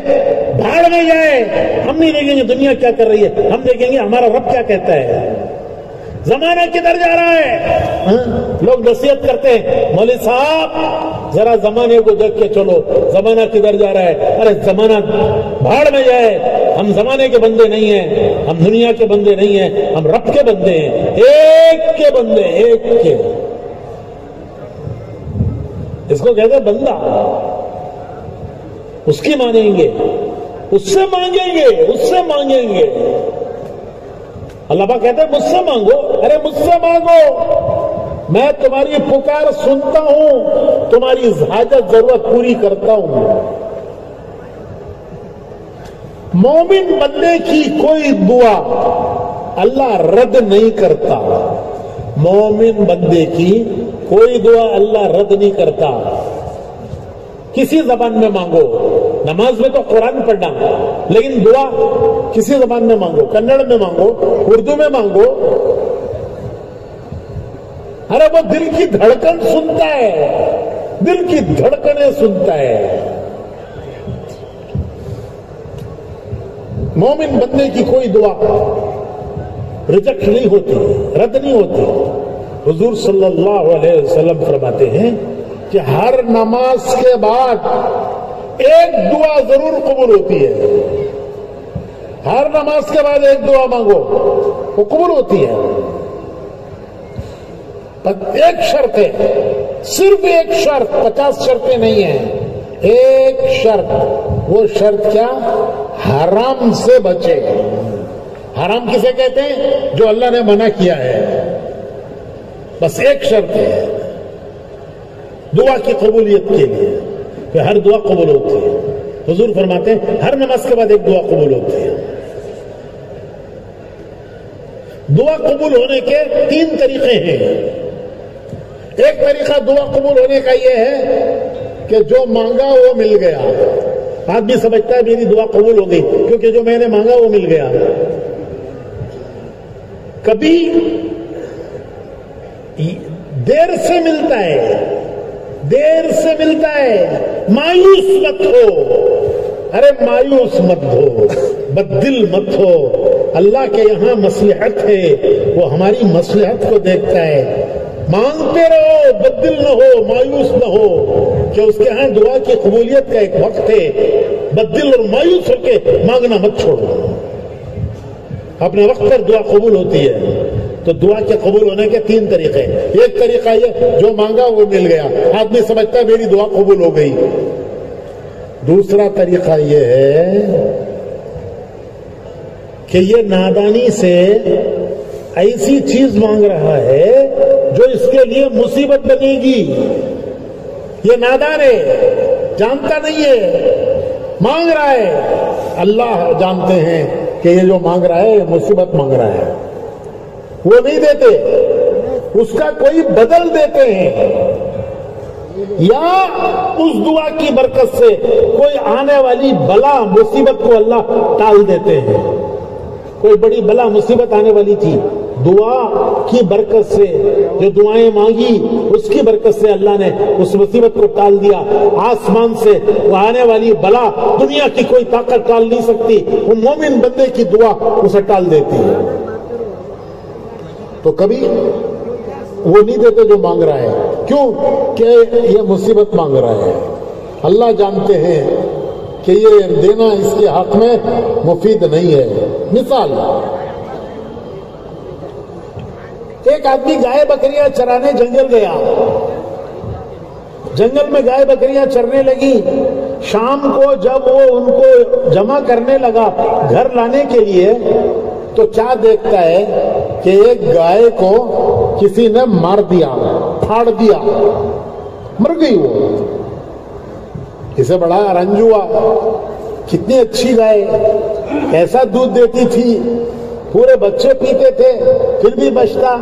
بھاڑ میں جائے. ہم نہیں دیکھیں گے دنیا کیا کر رہی ہے. ہم دیکھیں گے ہمارا رب کیا کہتا ہے. زمانہ کدھر جا رہا ہے؟ لوگ نصیحت کرتے ہیں مولوی صاحب ذرا زمانے کو دیکھ کے چلو، زمانہ کدھر جا رہا ہے. ارے زمانہ بھاڑ میں جائے. ہم زمانے کے بندے نہیں ہیں، ہم دنیا کے بندے نہیں ہیں، ہم رب کے بندے ہیں. ایک کے بندے، ایک کے. اس کو کہتے ہیں بندہ. اس کی مانیں گے، اس سے مانگیں گے، اس سے مانگیں گے. اللہ پاک کہتے ہیں مجھ سے مانگو. ارے مجھ سے مانگو، میں تمہاری پکار سنتا ہوں، تمہاری حاجت ضرورت پوری کرتا ہوں. مومن بندے کی کوئی دعا اللہ رد نہیں کرتا. مومن بندے کی کوئی دعا اللہ رد نہیں کرتا. کسی زبان میں مانگو. نماز میں تو قرآن پڑھنا، لیکن دعا کسی زبان میں مانگو. کنڑ میں مانگو، اردو میں مانگو. ارے وہ دل کی دھڑکن سنتا ہے، دل کی دھڑکنیں سنتا ہے. مومن بندے کی کوئی دعا ریجیکٹ نہیں ہوتی، رد نہیں ہوتی. حضور صلی اللہ علیہ وسلم فرماتے ہیں کہ ہر نماز کے بعد ایک دعا ضرور قبول ہوتی ہے. ہر نماز کے بعد ایک دعا مانگو، وہ قبول ہوتی ہے. ایک شرط ہے، صرف ایک شرط، 50 شرطیں نہیں ہیں. ایک شرط. وہ شرط کیا؟ حرام سے بچے. حرام کسے کہتے ہیں؟ جو اللہ نے منع کیا ہے. بس ایک شرط ہے دعا کی قبولیت کے لیے، کہ ہر دعا قبول ہوتی ہے. حضور فرماتے ہیں ہر نماز کے بعد ایک دعا قبول ہوتی ہے. دعا قبول ہونے کے 3 طریقے ہیں. ایک طریقہ دعا قبول ہونے کا یہ ہے کہ جو مانگا وہ مل گیا. آدمی سمجھتا ہے میری دعا قبول ہو گئی کیونکہ جو میں نے مانگا وہ مل گیا. کبھی دیر سے ملتا ہے، دیر سے ملتا ہے. مایوس مت ہو. ارے مایوس مت ہو، بددل مت ہو. اللہ کے یہاں مصلحت ہے، وہ ہماری مصلحت کو دیکھتا ہے. مانگتے رہو، بددل نہ ہو، مایوس نہ ہو، کہ اس کے ہاں دعا کی قبولیت کا ایک وقت ہے. بددل اور مایوس ہو کے مانگنا مت چھوڑو. اپنے وقت پر دعا قبول ہوتی ہے. تو دعا کے قبول ہونے کے 3 طریقے. ایک طریقہ یہ جو مانگا وہ مل گیا، آدمی سمجھتا ہے میری دعا قبول ہو گئی. دوسرا طریقہ یہ ہے کہ یہ نادانی سے ایسی چیز مانگ رہا ہے جو اس کے لیے مصیبت بنے گی. یہ نادان ہے، جانتا نہیں ہے، مانگ رہا ہے. اللہ جانتے ہیں کہ یہ جو مانگ رہا ہے یہ مصیبت مانگ رہا ہے. وہ نہیں دیتے، اس کا کوئی بدل دیتے ہیں، یا اس دعا کی برکت سے کوئی آنے والی بلا مصیبت کو اللہ ٹال دیتے ہیں. کوئی بڑی بلا مصیبت آنے والی تھی، دعا کی برکت سے جو دعائیں مانگی اس کی برکت سے اللہ نے اس مصیبت کو ٹال دیا. آسمان سے وہ آنے والی بلا دنیا کی کوئی طاقت ٹال نہیں سکتی. وہ مومن بندے کی دعا اسے ٹال دیتی ہے. تو کبھی وہ نہیں دیتے جو مانگ رہا ہے. کیوں؟ کہ یہ مصیبت مانگ رہا ہے. اللہ جانتے ہیں کہ یہ دینا اس کے حق میں مفید نہیں ہے. مثال، ایک آدمی گائے بکریاں چرانے جنگل گیا، جنگل میں گائے بکریاں چرنے لگی، شام کو جب وہ ان کو جمع کرنے لگا گھر لانے کے لیے تو کیا دیکھتا ہے کہ ایک گائے کو کسی نے مار دیا، پھاڑ دیا، مر گئی وہ۔ اسے بڑا رنج ہوا، کتنی اچھی گائے، ایسا دودھ دیتی تھی، پورے بچے پیتے تھے، پھر بھی بچتا،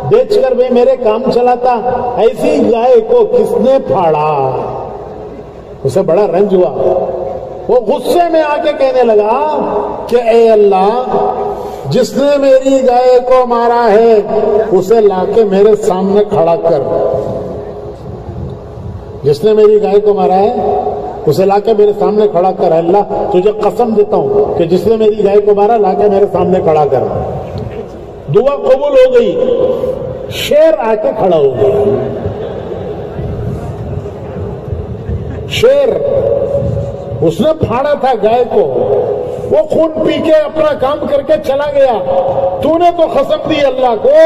بیچ کر بھی میرے کام چلاتا، ایسی گائے کو کس نے پھاڑا؟ اسے بڑا رنج ہوا، وہ غصے میں آ کے کہنے لگا کہ اے اللہ، جس نے میری گائے کو مارا ہے اسے لا کے میرے سامنے کھڑا کر، جس نے میری گائے کو مارا ہے اسے لا کے میرے سامنے کھڑا کر، اللہ تجھے قسم دیتا ہوں کہ جس نے میری گائے کو مارا لا کے میرے سامنے کھڑا کر۔ دعا قبول ہو گئی، شیر آ کے کھڑا ہو گیا۔ شیر اس نے پھاڑا تھا گائے کو، وہ خون پی کے اپنا کام کر کے چلا گیا۔ تو نے تو قسم دی اللہ کو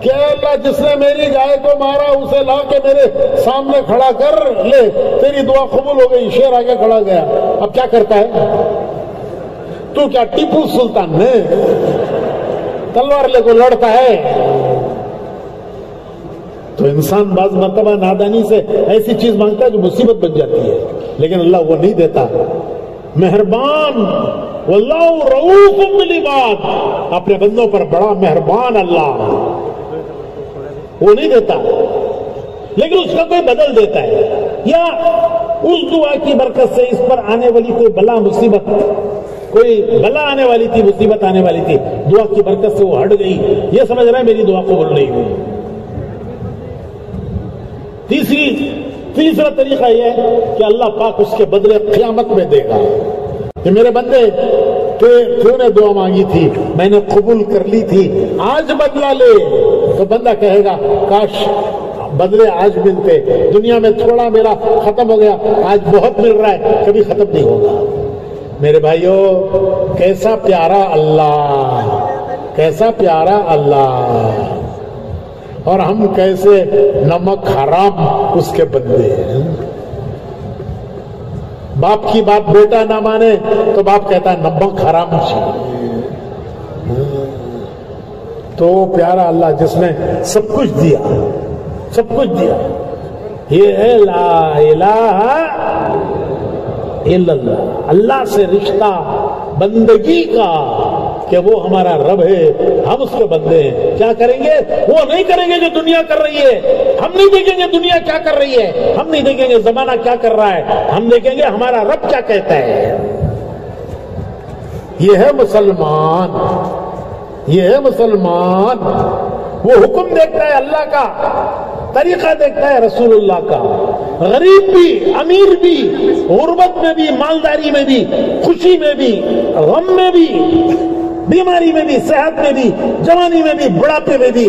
کہ اللہ جس نے میری گائے کو مارا اسے لا کے میرے سامنے کھڑا کر لے، تیری دعا قبول ہو گئی۔ شیر آگے کھڑا گیا، اب کیا کرتا ہے؟ تو کیا ٹیپو سلطان نے تلوار لے کو لڑتا ہے؟ تو انسان بعض مرتبہ نادانی سے ایسی چیز مانگتا ہے جو مصیبت بن جاتی ہے، لیکن اللہ وہ نہیں دیتا۔ مہربان، واللہ رؤوف بالعباد، اپنے بندوں پر بڑا مہربان اللہ، وہ نہیں دیتا لیکن اس کا کوئی بدل دیتا ہے، یا اس دعا کی برکت سے اس پر آنے والی کوئی بلا مصیبت، کوئی بلا آنے والی تھی، مصیبت آنے والی تھی، دعا کی برکت سے وہ ہٹ گئی، یہ سمجھ رہا ہے میری دعا قبول نہیں ہوئی۔ تیسرا طریقہ یہ ہے کہ اللہ پاک اس کے بدلے قیامت میں دے گا کہ میرے بندے تو نے دعا مانگی تھی، میں نے قبول کر لی تھی، آج بدلہ لے۔ تو بندہ کہے گا کاش بدلے آج ملتے، دنیا میں تھوڑا میرا ختم ہو گیا، آج بہت مل رہا ہے، کبھی ختم نہیں ہوگا۔ میرے بھائیوں، کیسا پیارا اللہ، کیسا پیارا اللہ، اور ہم کیسے نمک حرام اس کے بندے ہیں۔ باپ کی بات بیٹا نہ مانے تو باپ کہتا ہے نمک حرام چاہیے۔ تو پیارا اللہ جس نے سب کچھ دیا، سب کچھ دیا، یہ ہے لا الہ الا اللہ، اللہ سے رشتہ بندگی کا کہ وہ ہمارا رب ہے، ہم اس کے بندے ہیں۔ کیا کریں گے؟ وہ نہیں کریں گے جو دنیا کر رہی ہے، ہم نہیں دیکھیں گے دنیا کیا کر رہی ہے، ہم نہیں دیکھیں گے زمانہ کیا کر رہا ہے، ہم دیکھیں گے ہمارا رب کیا کہتا ہے۔ یہ ہے مسلمان، یہ ہے مسلمان، وہ حکم دیکھتا ہے اللہ کا، طریقہ دیکھتا ہے رسول اللہ کا۔ غریب بھی، امیر بھی، غربت میں بھی، مالداری میں بھی، خوشی میں بھی، غم میں بھی، بیماری میں بھی، صحت میں بھی، جوانی میں بھی، بڑھاپے میں بھی،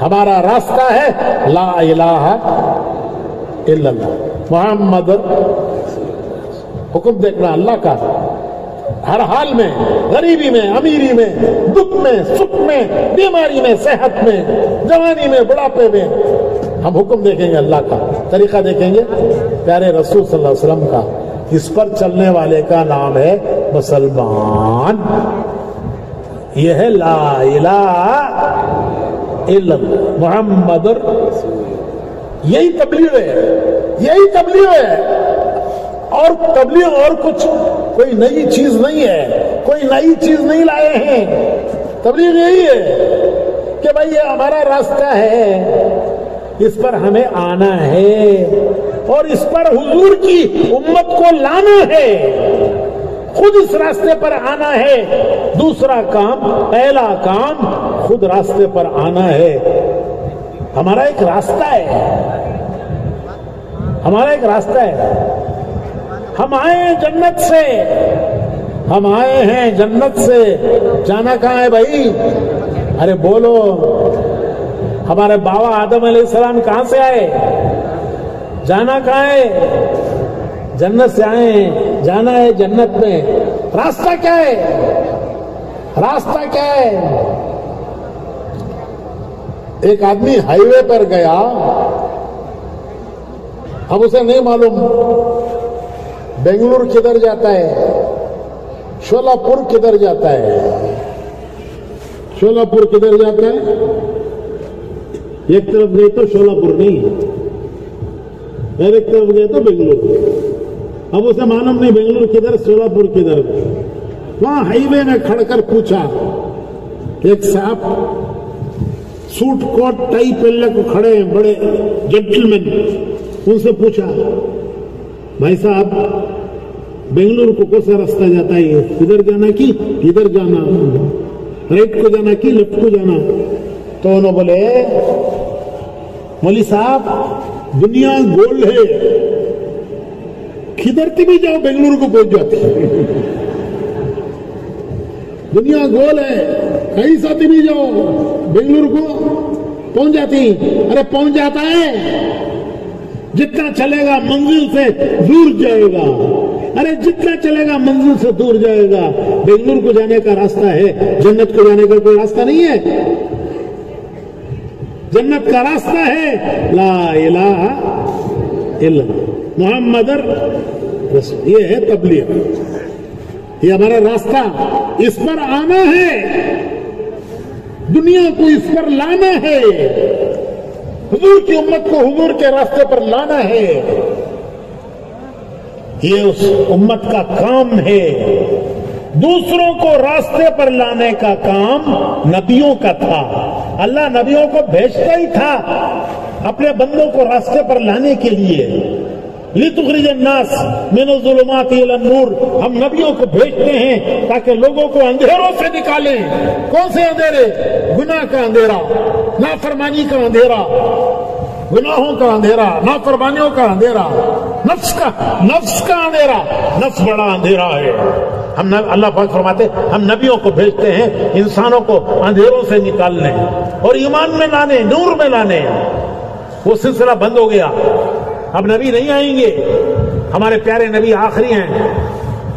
ہمارا راستہ ہے لا الہ الا اللہ محمد۔ حکم دیکھنا اللہ کا ہر حال میں، غریبی میں، امیری میں، دکھ میں، سکھ میں، بیماری میں، صحت میں، جوانی میں، بڑھاپے میں، ہم حکم دیکھیں گے اللہ کا، طریقہ دیکھیں گے پیارے رسول صلی اللہ علیہ وسلم کا۔ اس پر چلنے والے کا نام ہے مسلمان۔ یہ ہے لا الہ الا اللہ محمد، یہی تبلیغ ہے، یہی تبلیغ ہے۔ اور تبلیغ اور کچھ کوئی نئی چیز نہیں ہے، کوئی نئی چیز نہیں لائے ہیں، تبلیغ یہی ہے کہ بھائی یہ ہمارا راستہ ہے، اس پر ہمیں آنا ہے اور اس پر حضور کی امت کو لانا ہے، خود اس راستے پر آنا ہے۔ دوسرا کام، پہلا کام خود راستے پر آنا ہے۔ ہمارا ایک راستہ ہے، ہمارا ایک راستہ ہے۔ ہم آئے ہیں جنت سے، ہم آئے ہیں جنت سے، جانا کہاں ہے بھائی؟ ارے بولو، ہمارے بابا آدم علیہ السلام کہاں سے آئے؟ جانا کہاں ہے؟ جنت سے آئے ہیں، جانا ہے جنت میں۔ راستہ کیا ہے؟ راستہ کیا ہے؟ ایک آدمی ہائی وے پر گیا، اب اسے نہیں معلوم بنگلور کدھر جاتا ہے، شولاپور کدھر جاتا ہے، شولاپور کدھر جاتا ہے، ایک طرف گئے تو شولاپور نہیں، اور ایک طرف گئے تو بنگلور۔ اب اسے معلوم نہیں بنگلور کدھر شولاپور کدھر۔ وہاں ہائی وے میں کھڑ کر پوچھا، ایک صاحب سوٹ کوٹ ٹائی پہننے کو کھڑے ہیں، بڑے جینٹل مین، ان سے پوچھا بھائی صاحب بنگلور کو کون سا راستہ جاتا ہے، ادھر جانا کہ ادھر جانا، رائٹ کو جانا کہ لیفٹ کو جانا؟ تو انہوں بولے مولوی صاحب دنیا گول ہے، کدھر تی بھی جاؤ بنگلور کو پہنچ جاتی، دنیا گول ہے، کہیں ساتھی بھی جاؤ بنگلور کو پہنچ جاتی۔ ارے پہنچ جاتا ہے، جتنا چلے گا منزل سے دور جائے گا، ارے جتنا چلے گا منزل سے دور جائے گا۔ بنگلور کو جانے کا راستہ ہے، جنت کو جانے کا کوئی راستہ نہیں ہے۔ جنت کا راستہ ہے لا الہ الا محمد رسول، یہ ہے تبلیغ، یہ ہمارا راستہ، اس پر آنا ہے، دنیا کو اس پر لانا ہے، حضور کی امت کو حضور کے راستے پر لانا ہے، یہ اس امت کا کام ہے۔ دوسروں کو راستے پر لانے کا کام نبیوں کا تھا، اللہ نبیوں کو بھیجتا ہی تھا اپنے بندوں کو راستے پر لانے کے لیے۔ لِتُخْرِجَ النَّاسَ مِنَ الظُّلُمَاتِ إِلَى النُّورِ، ہم نبیوں کو بھیجتے ہیں تاکہ لوگوں کو اندھیروں سے نکالیں۔ کون سے اندھیرے؟ گناہ کا اندھیرا، نافرمانی کا اندھیرا، گناہوں کا اندھیرا، نافرمانیوں کا اندھیرا، نفس کا اندھیرا، نفس بڑا اندھیرا ہے۔ ہم اللہ پاک فرماتے ہم نبیوں کو بھیجتے ہیں انسانوں کو اندھیروں سے نکالنے اور ایمان میں لانے، نور میں لانے۔ وہ سلسلہ بند ہو گیا، اب نبی نہیں آئیں گے، ہمارے پیارے نبی آخری ہیں،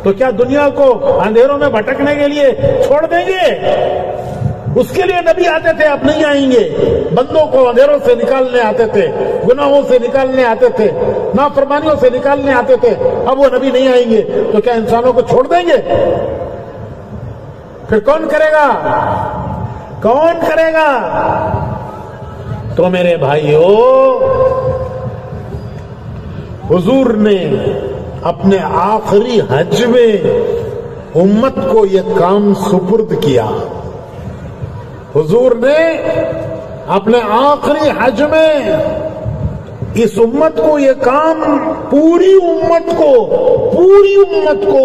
تو کیا دنیا کو اندھیروں میں بھٹکنے کے لیے چھوڑ دیں گے؟ اس کے لیے نبی آتے تھے، اب نہیں آئیں گے۔ بندوں کو اندھیروں سے نکالنے آتے تھے، گناہوں سے نکالنے آتے تھے، نافرمانیوں سے نکالنے آتے تھے، اب وہ نبی نہیں آئیں گے تو کیا انسانوں کو چھوڑ دیں گے؟ پھر کون کرے گا؟ کون کرے گا؟ تو میرے بھائیو، حضور نے اپنے آخری حج میں امت کو یہ کام سپرد کیا۔ حضور نے اپنے آخری حج میں اس امت کو یہ کام، پوری امت کو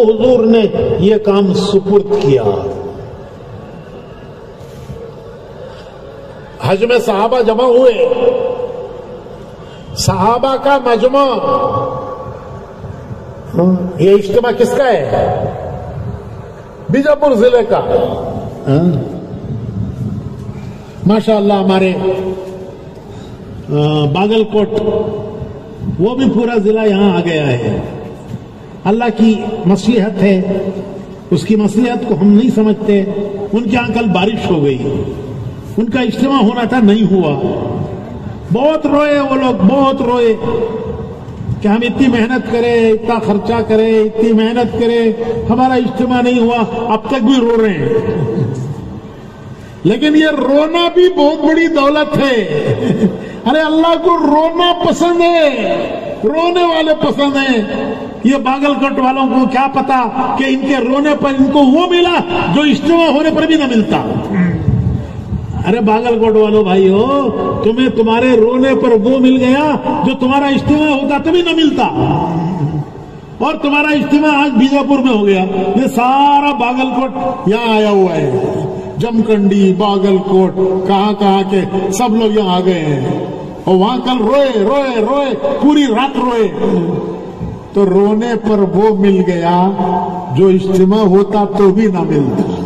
حضور نے یہ کام سپرد کیا۔ حج میں صحابہ جمع ہوئے، صحابہ کا مجمع، یہ اجتماع کس کا ہے؟ بیجاپور ضلع کا۔ ماشاء اللہ ہمارے باگل کوٹ، وہ بھی پورا ضلع یہاں آ گیا ہے۔ اللہ کی مصلحت ہے، اس کی مصلحت کو ہم نہیں سمجھتے۔ ان کے یہاں کل بارش ہو گئی، ان کا اجتماع ہونا تھا، نہیں ہوا۔ بہت روئے وہ لوگ، بہت روئے کہ ہم اتنی محنت کریں، اتنا خرچہ کریں، اتنی محنت کریں، ہمارا اجتماع نہیں ہوا، اب تک بھی رو رہے ہیں۔ لیکن یہ رونا بھی بہت بڑی دولت ہے۔ ارے اللہ کو رونا پسند ہے، رونے والے پسند ہیں۔ یہ باگل کوٹ والوں کو کیا پتا کہ ان کے رونے پر ان کو وہ ملا جو اجتماع ہونے پر بھی نہ ملتا۔ ارے باگل کوٹ والوں بھائیو، تمہیں تمہارے رونے پر وہ مل گیا جو تمہارا اجتماع ہوتا تبھی نہ ملتا، اور تمہارا اجتماع آج بیجاپور میں ہو گیا۔ یہ سارا باگل کوٹ یہاں آیا ہوا ہے، جمکنڈی، باگل کوٹ، کہاں کے سب لوگ یہاں آ گئے ہیں، اور وہاں کل روئے پوری رات روئے۔ تو رونے پر وہ مل گیا جو اجتماع ہوتا تو بھی نہ ملتا۔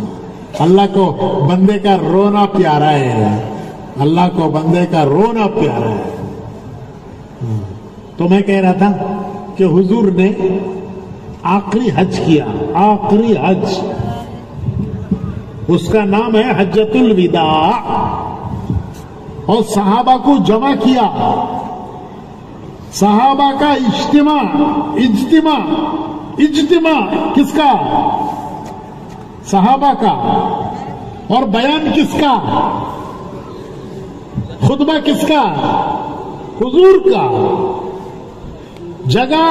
اللہ کو بندے کا رونا پیارا ہے، اللہ کو بندے کا رونا پیارا ہے۔ تو میں کہہ رہا تھا کہ حضور نے آخری حج کیا، آخری حج، اس کا نام ہے حجۃ الوداع۔ اور صحابہ کو جمع کیا. صحابہ کا اجتماع کس کا؟ صحابہ کا. اور بیان کس کا؟ خطبہ کس کا؟ حضور کا. جگہ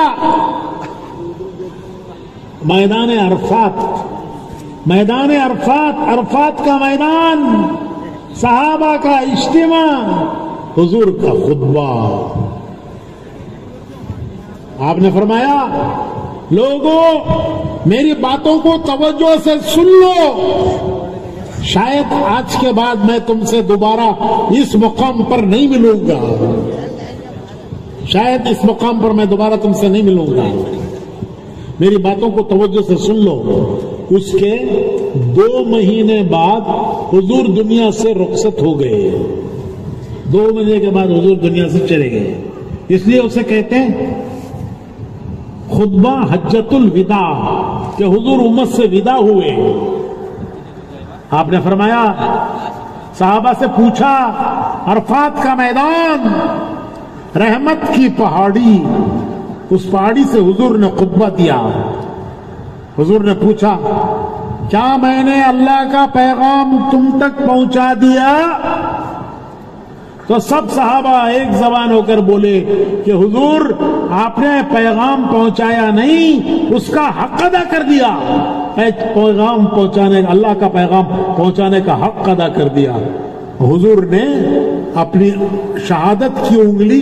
میدان عرفات. عرفات کا میدان، صحابہ کا اجتماع، حضور کا خطبہ. آپ نے فرمایا لوگوں میری باتوں کو توجہ سے سن لو، شاید آج کے بعد میں تم سے دوبارہ اس مقام پر نہیں ملوں گا. شاید اس مقام پر میں دوبارہ تم سے نہیں ملوں گا. میری باتوں کو توجہ سے سن لو. اس کے 2 مہینے بعد حضور دنیا سے رخصت ہو گئے. 2 مہینے کے بعد حضور دنیا سے چلے گئے. اس لیے اسے کہتے ہیں خطبہ حجت الوداع، کہ حضور امت سے ودا ہوئے. آپ نے فرمایا صحابہ سے پوچھا عرفات کا میدان، رحمت کی پہاڑی، اس پہاڑی سے حضور نے خطبہ دیا. حضور نے پوچھا کیا میں نے اللہ کا پیغام تم تک پہنچا دیا؟ تو سب صحابہ ایک زبان ہو کر بولے کہ حضور آپ نے پیغام پہنچایا نہیں، اس کا حق ادا کر دیا. پیغام پہنچانے، اللہ کا پیغام پہنچانے کا حق ادا کر دیا. حضور نے اپنی شہادت کی انگلی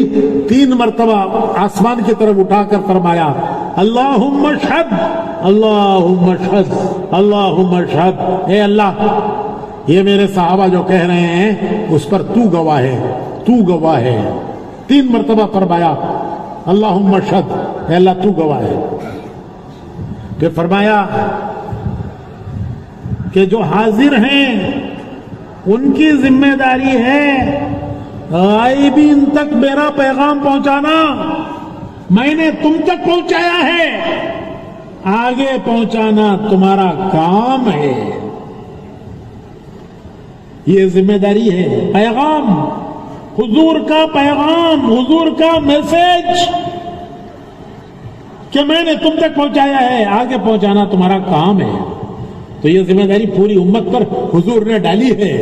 3 مرتبہ آسمان کی طرف اٹھا کر فرمایا اللہم اشہد اللہم اشہد اللہم اشہد. اے اللہ یہ میرے صحابہ جو کہہ رہے ہیں اس پر تو گواہ ہے، تو گواہ ہے. 3 مرتبہ فرمایا اللہم اشہد، اے اللہ تو گواہ ہے. پھر فرمایا کہ جو حاضر ہیں ان کی ذمہ داری ہے غائبین تک میرا پیغام پہنچانا. میں نے تم تک پہنچایا ہے، آگے پہنچانا تمہارا کام ہے. یہ ذمہ داری ہے. پیغام، حضور کا پیغام، حضور کا میسج کہ میں نے تم تک پہنچایا ہے، آگے پہنچانا تمہارا کام ہے. تو یہ ذمہ داری پوری امت پر حضور نے ڈالی ہے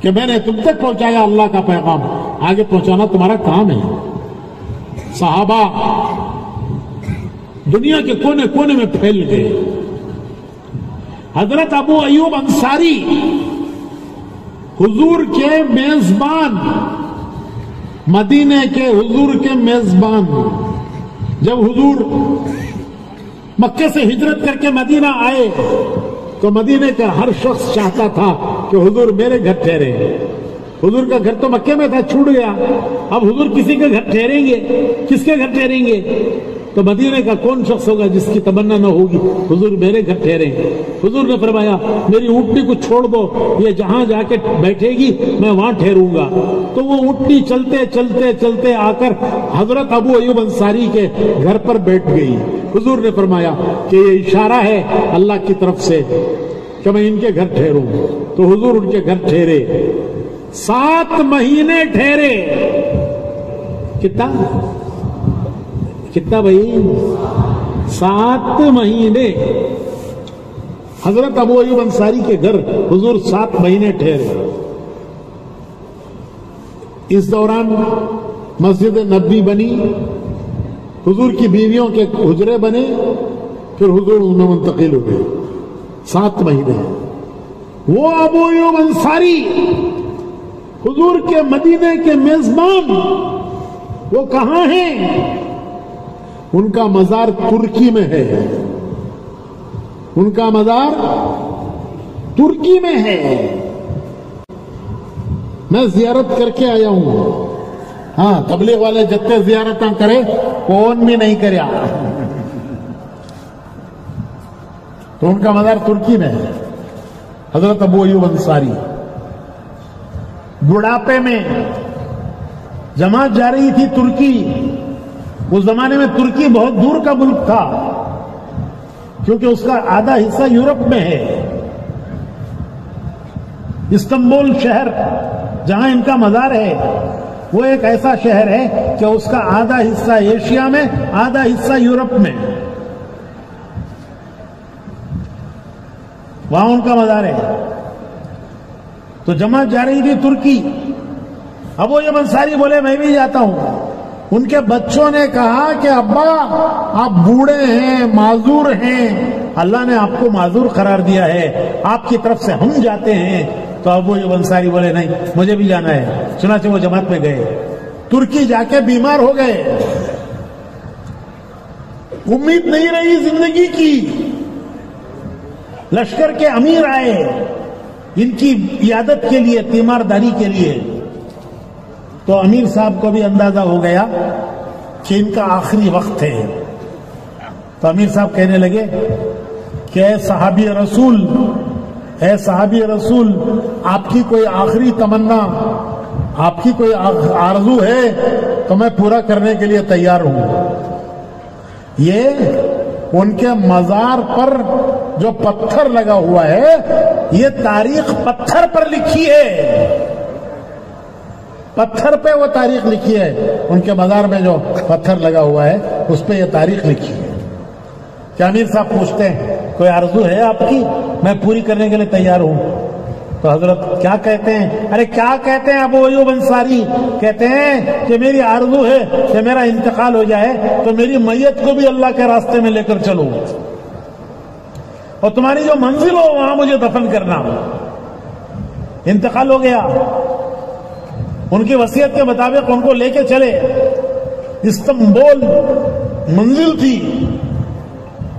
کہ میں نے تم تک پہنچایا اللہ کا پیغام، آگے پہنچانا تمہارا کام ہے. صحابہ دنیا کے کونے کونے میں پھیل گئے. حضرت ابو ایوب انصاری حضور کے میزبان، مدینے کے حضور کے میزبان، جب حضور مکے سے ہجرت کر کے مدینہ آئے تو مدینے کا ہر شخص چاہتا تھا کہ حضور میرے گھر ٹھہرے. حضور کا گھر تو مکے میں تھا، چھوٹ گیا. اب حضور کسی کے گھر ٹھہریں گے، کس کے گھر ٹھہریں گے؟ تو مدینے کا کون شخص ہوگا جس کی تمنا نہ ہوگی حضور میرے گھر ٹھہریں. حضور نے فرمایا میری اونٹنی کو چھوڑ دو، یہ جہاں جا کے بیٹھے گی میں وہاں ٹھہروں گا. تو وہ اونٹنی چلتے چلتے چلتے آ کر حضرت ابو ایوب انصاری کے گھر پر بیٹھ گئی. حضور نے فرمایا کہ یہ اشارہ ہے اللہ کی طرف سے کہ میں ان کے گھر ٹھہروں. تو حضور ان کے گھر ٹھہرے. 7 مہینے ٹھہرے. کتنا بھائی؟ 7 مہینے حضرت ابو ایوب انصاری کے گھر حضور 7 مہینے ٹھہرے. اس دوران مسجد نبوی بنی، حضور کی بیویوں کے حجرے بنے، پھر حضور ان میں منتقل ہو گئے. 7 مہینے. وہ ابو ایوب انصاری حضور کے مدینے کے میزبان وہ کہاں ہیں؟ ان کا مزار ترکی میں ہے. ان کا مزار ترکی میں ہے. میں زیارت کر کے آیا ہوں. ہاں تبلیغ والے جتنے زیارتاں کرے کون بھی نہیں کریا. تو ان کا مزار ترکی میں ہے. حضرت ابو ایوب انصاری بڑھاپے میں جماعت جا رہی تھی ترکی. اس زمانے میں ترکی بہت دور کا ملک تھا کیونکہ اس کا آدھا حصہ یورپ میں ہے. استنبول شہر جہاں ان کا مزار ہے وہ ایک ایسا شہر ہے کہ اس کا آدھا حصہ ایشیا میں، آدھا حصہ یورپ میں، وہاں ان کا مزار ہے. تو جماعت جا رہی تھی ترکی. ابو ایوب انصاری بولے میں بھی جاتا ہوں. ان کے بچوں نے کہا کہ ابا آپ بوڑھے ہیں، معذور ہیں، اللہ نے آپ کو معذور قرار دیا ہے، آپ کی طرف سے ہم جاتے ہیں. تو ابو ایوب انصاری بولے نہیں مجھے بھی جانا ہے. چنانچہ وہ جماعت میں گئے. ترکی جا کے بیمار ہو گئے. امید نہیں رہی زندگی کی. لشکر کے امیر آئے ان کی عیادت کے لیے، تیمارداری کے لیے. تو امیر صاحب کو بھی اندازہ ہو گیا کہ ان کا آخری وقت ہے. تو امیر صاحب کہنے لگے کہ اے صحابی رسول، اے صحابی رسول، آپ کی کوئی آخری تمنا، آپ کی کوئی آرزو ہے تو میں پورا کرنے کے لیے تیار ہوں. یہ ان کے مزار پر جو پتھر لگا ہوا ہے، یہ تاریخ پتھر پر لکھی ہے. پتھر پہ وہ تاریخ لکھی ہے. ان کے مزار میں جو پتھر لگا ہوا ہے اس پہ یہ تاریخ لکھی ہے. کیا امیر صاحب پوچھتے ہیں کوئی آرزو ہے آپ کی؟ میں پوری کرنے کے لیے تیار ہوں. تو حضرت کیا کہتے ہیں؟ ارے کیا کہتے ہیں ابو ایوب انصاری؟ کہتے ہیں کہ میری آرزو ہے کہ میرا انتقال ہو جائے تو میری میت کو بھی اللہ کے راستے میں لے کر چلو، اور تمہاری جو منزل ہو وہاں مجھے دفن کرنا. انتقال ہو گیا. ان کی وصیت کے مطابق ان کو لے کے چلے. استنبول منزل تھی،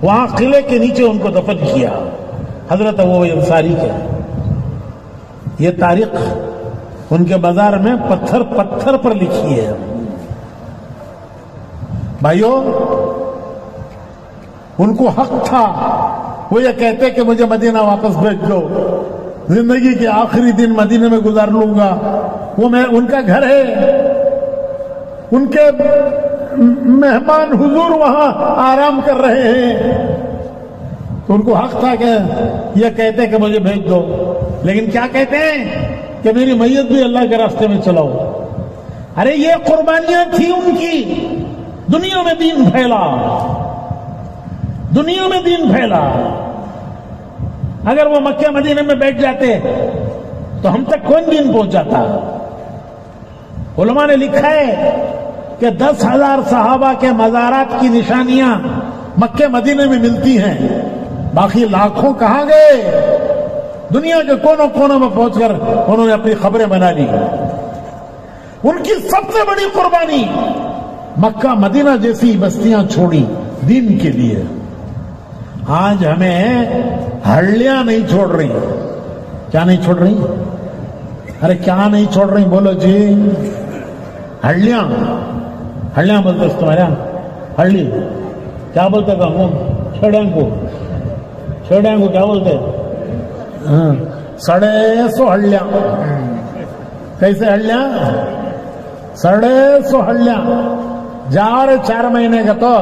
وہاں قلعے کے نیچے ان کو دفن کیا حضرت ابو ایوب انصاری کے. یہ تاریخ ان کے مزار میں پتھر پتھر پر لکھی ہے. بھائیو، ان کو حق تھا. وہ یہ کہتے کہ مجھے مدینہ واپس بھیج دو، زندگی کے آخری دن مدینے میں گزار لوں گا. وہ ان کا گھر ہے، ان کے مہمان حضور وہاں آرام کر رہے ہیں. تو ان کو حق تھا کہ یہ کہتے کہ مجھے بھیج دو، لیکن کیا کہتے ہیں کہ میری میت بھی اللہ کے راستے میں چلاؤ. ارے یہ قربانیاں تھیں ان کی. دنیا میں دین پھیلا، دنیا میں دین پھیلا. اگر وہ مکہ مدینے میں بیٹھ جاتے تو ہم تک کون دین پہنچ جاتا؟ علماء نے لکھا ہے کہ 10,000 صحابہ کے مزارات کی نشانیاں مکہ مدینے میں ملتی ہیں. باقی لاکھوں کہاں گئے؟ دنیا کے کونوں کونوں میں پہنچ کر انہوں نے اپنی خبریں بنا لی. ان کی سب سے بڑی قربانی مکہ مدینہ جیسی بستیاں چھوڑی دین کے لیے. آج ہمیں ہڈیاں نہیں چھوڑ رہی. کیا نہیں چھوڑ رہی؟ ارے کیا نہیں چھوڑ رہی بولو جی. ہڈیاں بولتے تمہارے یہاں ہڈی کیا بولتے تھا؟ چھڑیاں کو کیا بولتے؟ 150 ہڈیاں. کیسے ہڈیاں؟ 150 ہڈیاں. جا رہے 4 مہینے کا تو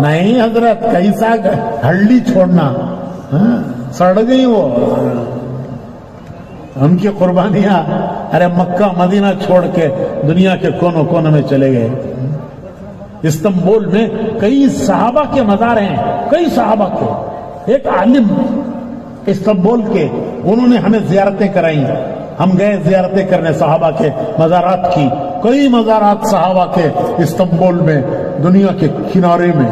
نہیں حضرت، کیسا ہڈی چھوڑنا، سڑ گئی وہ. ان کی قربانیاں ارے مکہ مدینہ چھوڑ کے دنیا کے کونوں کونوں میں چلے گئے. استنبول میں کئی صحابہ کے مزار ہیں، کئی صحابہ کے. ایک عالم استنبول کے، انہوں نے ہمیں زیارتیں کرائی. ہم گئے زیارتیں کرنے صحابہ کے مزارات کی. کئی مزارات صحابہ کے استنبول میں، دنیا کے کنارے میں.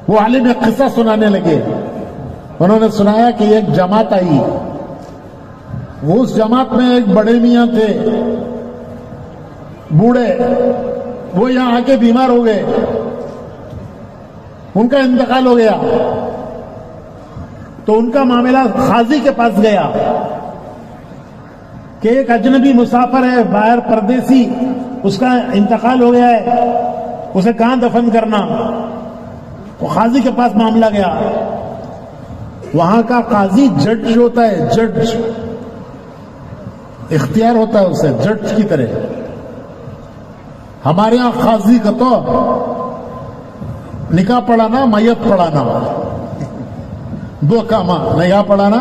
وہ عالم ایک قصہ سنانے لگے. انہوں نے سنایا کہ ایک جماعت آئی. وہ اس جماعت میں ایک بڑے میاں تھے، بوڑھے. وہ یہاں آ کے بیمار ہو گئے، ان کا انتقال ہو گیا. تو ان کا معاملہ قاضی کے پاس گیا کہ ایک اجنبی مسافر ہے، باہر پردیسی، اس کا انتقال ہو گیا ہے، اسے کہاں دفن کرنا؟ تو قاضی کے پاس معاملہ گیا. وہاں کا قاضی جج ہوتا ہے، جج اختیار ہوتا ہے اسے جج کی طرح. ہمارے یہاں قاضی کا تو نکاح پڑھانا، میت پڑھانا، دو کام. نکاح پڑھانا،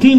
3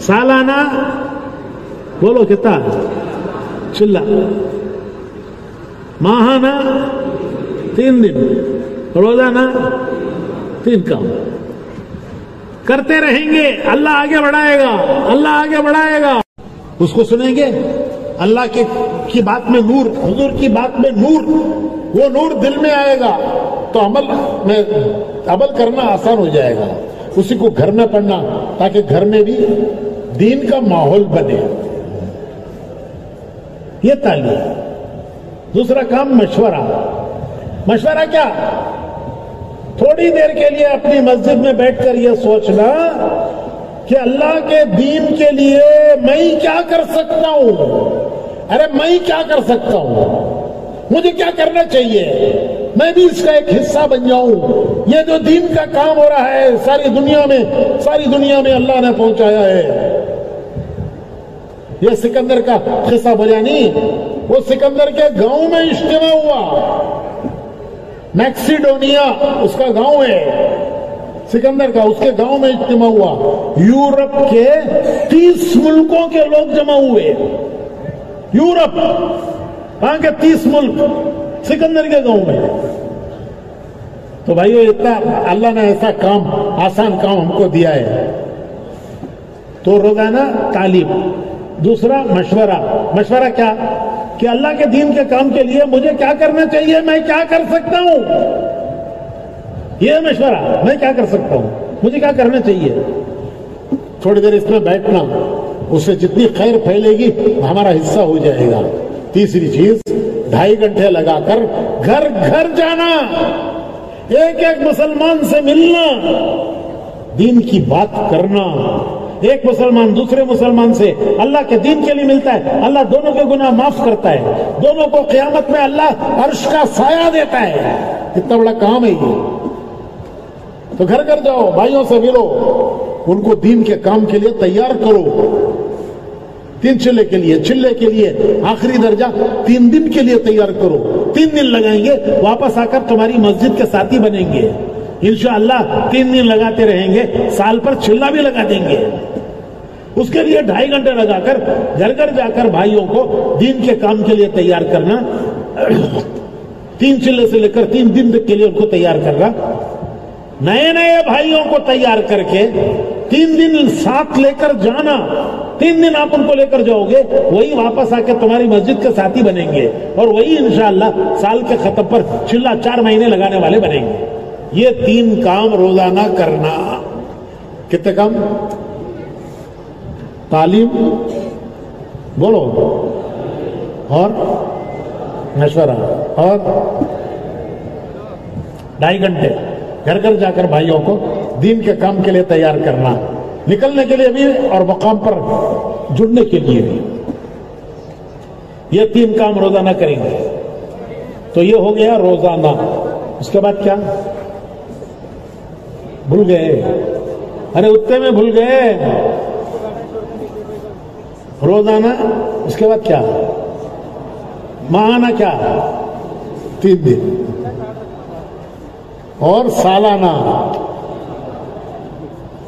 سالانہ بولو کتنا چلا، ماہانہ 3 دن، روزانہ 3 کام کرتے رہیں گے، اللہ آگے بڑھائے گا، اللہ آگے بڑھائے گا. اس کو سنیں گے، اللہ کی بات میں نور، حضور کی بات میں نور، وہ نور دل میں آئے گا تو عمل کرنا آسان ہو جائے گا. اسی کو گھر میں پڑھنا تاکہ گھر میں بھی دین کا ماحول بنے. یہ تعلیم. دوسرا کام مشورہ. مشورہ کیا؟ تھوڑی دیر کے لیے اپنی مسجد میں بیٹھ کر یہ سوچنا کہ اللہ کے دین کے لیے میں کیا کر سکتا ہوں. ارے میں کیا کر سکتا ہوں، مجھے کیا کرنا چاہیے، میں بھی اس کا ایک حصہ بن جاؤں. یہ جو دین کا کام ہو رہا ہے ساری دنیا میں اللہ نے پہنچایا ہے. یہ سکندر کا قصہ بیانی، وہ سکندر کے گاؤں میں اجتماع ہوا. میکسیڈونیا اس کا گاؤں ہے، سکندر کا، اس کے گاؤں میں اجتماع ہوا. یورپ کے 30 ملکوں کے لوگ جمع ہوئے. یورپ وہاں کے 30 ملک سکندر کے گاؤں میں. تو بھائیو اتنا اللہ نے ایسا کام، آسان کام ہم کو دیا ہے. تو روزانہ تعلیم. دوسرا مشورہ. مشورہ کیا؟ کہ اللہ کے دین کے کام کے لیے مجھے کیا کرنا چاہیے، میں کیا کر سکتا ہوں. یہ مشورہ، میں کیا کر سکتا ہوں، مجھے کیا کرنا چاہیے. تھوڑی دیر اس میں بیٹھنا، اس سے جتنی خیر پھیلے گی ہمارا حصہ ہو جائے گا. تیسری چیز، 2.5 گھنٹے لگا کر گھر گھر جانا، ایک ایک مسلمان سے ملنا، دین کی بات کرنا. ایک مسلمان دوسرے مسلمان سے اللہ کے دین کے لیے ملتا ہے، اللہ دونوں کے گناہ معاف کرتا ہے، دونوں کو قیامت میں اللہ عرش کا سایہ دیتا ہے. کتنا بڑا کام ہے یہ. تو گھر گھر جاؤ، بھائیوں سے ملو، ان کو دین کے کام کے لیے تیار کرو. 3 چلے کے لیے آخری درجہ 3 دن کے لیے تیار کرو. 3 دن لگائیں گے، واپس آ کر تمہاری مسجد کے ساتھی بنیں گے انشاءاللہ. 3 دن لگاتے رہیں گے، سال پر چلا بھی لگا دیں گے. اس کے لیے 2.5 گھنٹے لگا کر گھر گھر جا کر بھائیوں کو دین کے کام کے لیے تیار کرنا. 3 چلے سے لے کر 3 دن تک کے لیے ان کو تیار کرنا. نئے بھائیوں کو تیار کر کے 3 دن ساتھ لے کر جانا. 3 دن آپ ان کو لے کر جاؤ گے، وہی واپس آ کے تمہاری مسجد کے ساتھی بنیں گے، اور وہی انشاءاللہ سال کے ختم پر چلا 4 مہینے لگانے والے بنیں گے. یہ 3 کام روزانہ کرنا. کتنے کام؟ تعلیم، بولو، اور مشورہ، اور 2.5 گھنٹے گھر گھر جا کر بھائیوں کو دین کے کام کے لیے تیار کرنا، نکلنے کے لیے بھی اور مقام پر جڑنے کے لیے بھی. یہ 3 کام روزانہ کریں گے. تو یہ ہو گیا روزانہ. اس کے بعد کیا؟ بھول گئے؟ ارے اتنے میں بھول گئے. روزانہ. اس کے بعد کیا؟ ماہانہ کیا؟ 3 دن. اور سالانہ.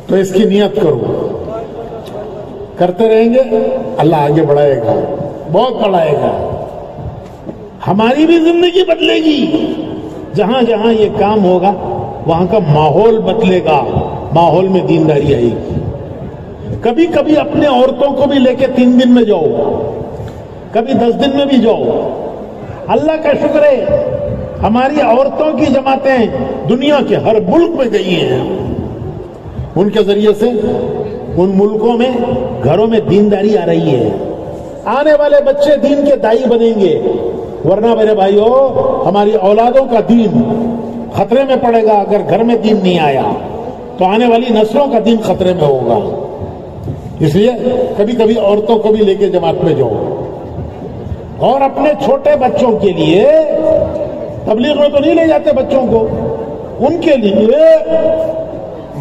تو اس کی نیت کرو، کرتے رہیں گے، اللہ آگے بڑھائے گا، بہت بڑھائے گا. ہماری بھی زندگی بدلے گی. جہاں جہاں یہ کام ہوگا وہاں کا ماحول بدلے گا، ماحول میں دینداری آئے گی. کبھی کبھی اپنے عورتوں کو بھی لے کے 3 دن میں جاؤ، کبھی 10 دن میں بھی جاؤ. اللہ کا شکر ہے ہماری عورتوں کی جماعتیں دنیا کے ہر ملک میں گئی ہیں. ان کے ذریعے سے ان ملکوں میں گھروں میں دینداری آ رہی ہے. آنے والے بچے دین کے دائی بنیں گے. ورنہ میرے بھائیو ہماری اولادوں کا دین خطرے میں پڑے گا. اگر گھر میں دین نہیں آیا تو آنے والی نسلوں کا دین خطرے میں ہوگا. اس لیے کبھی کبھی عورتوں کو بھی لے کے جماعت میں جاؤ. اور اپنے چھوٹے بچوں کے لیے تبلیغ میں تو نہیں لے جاتے بچوں کو، ان کے لیے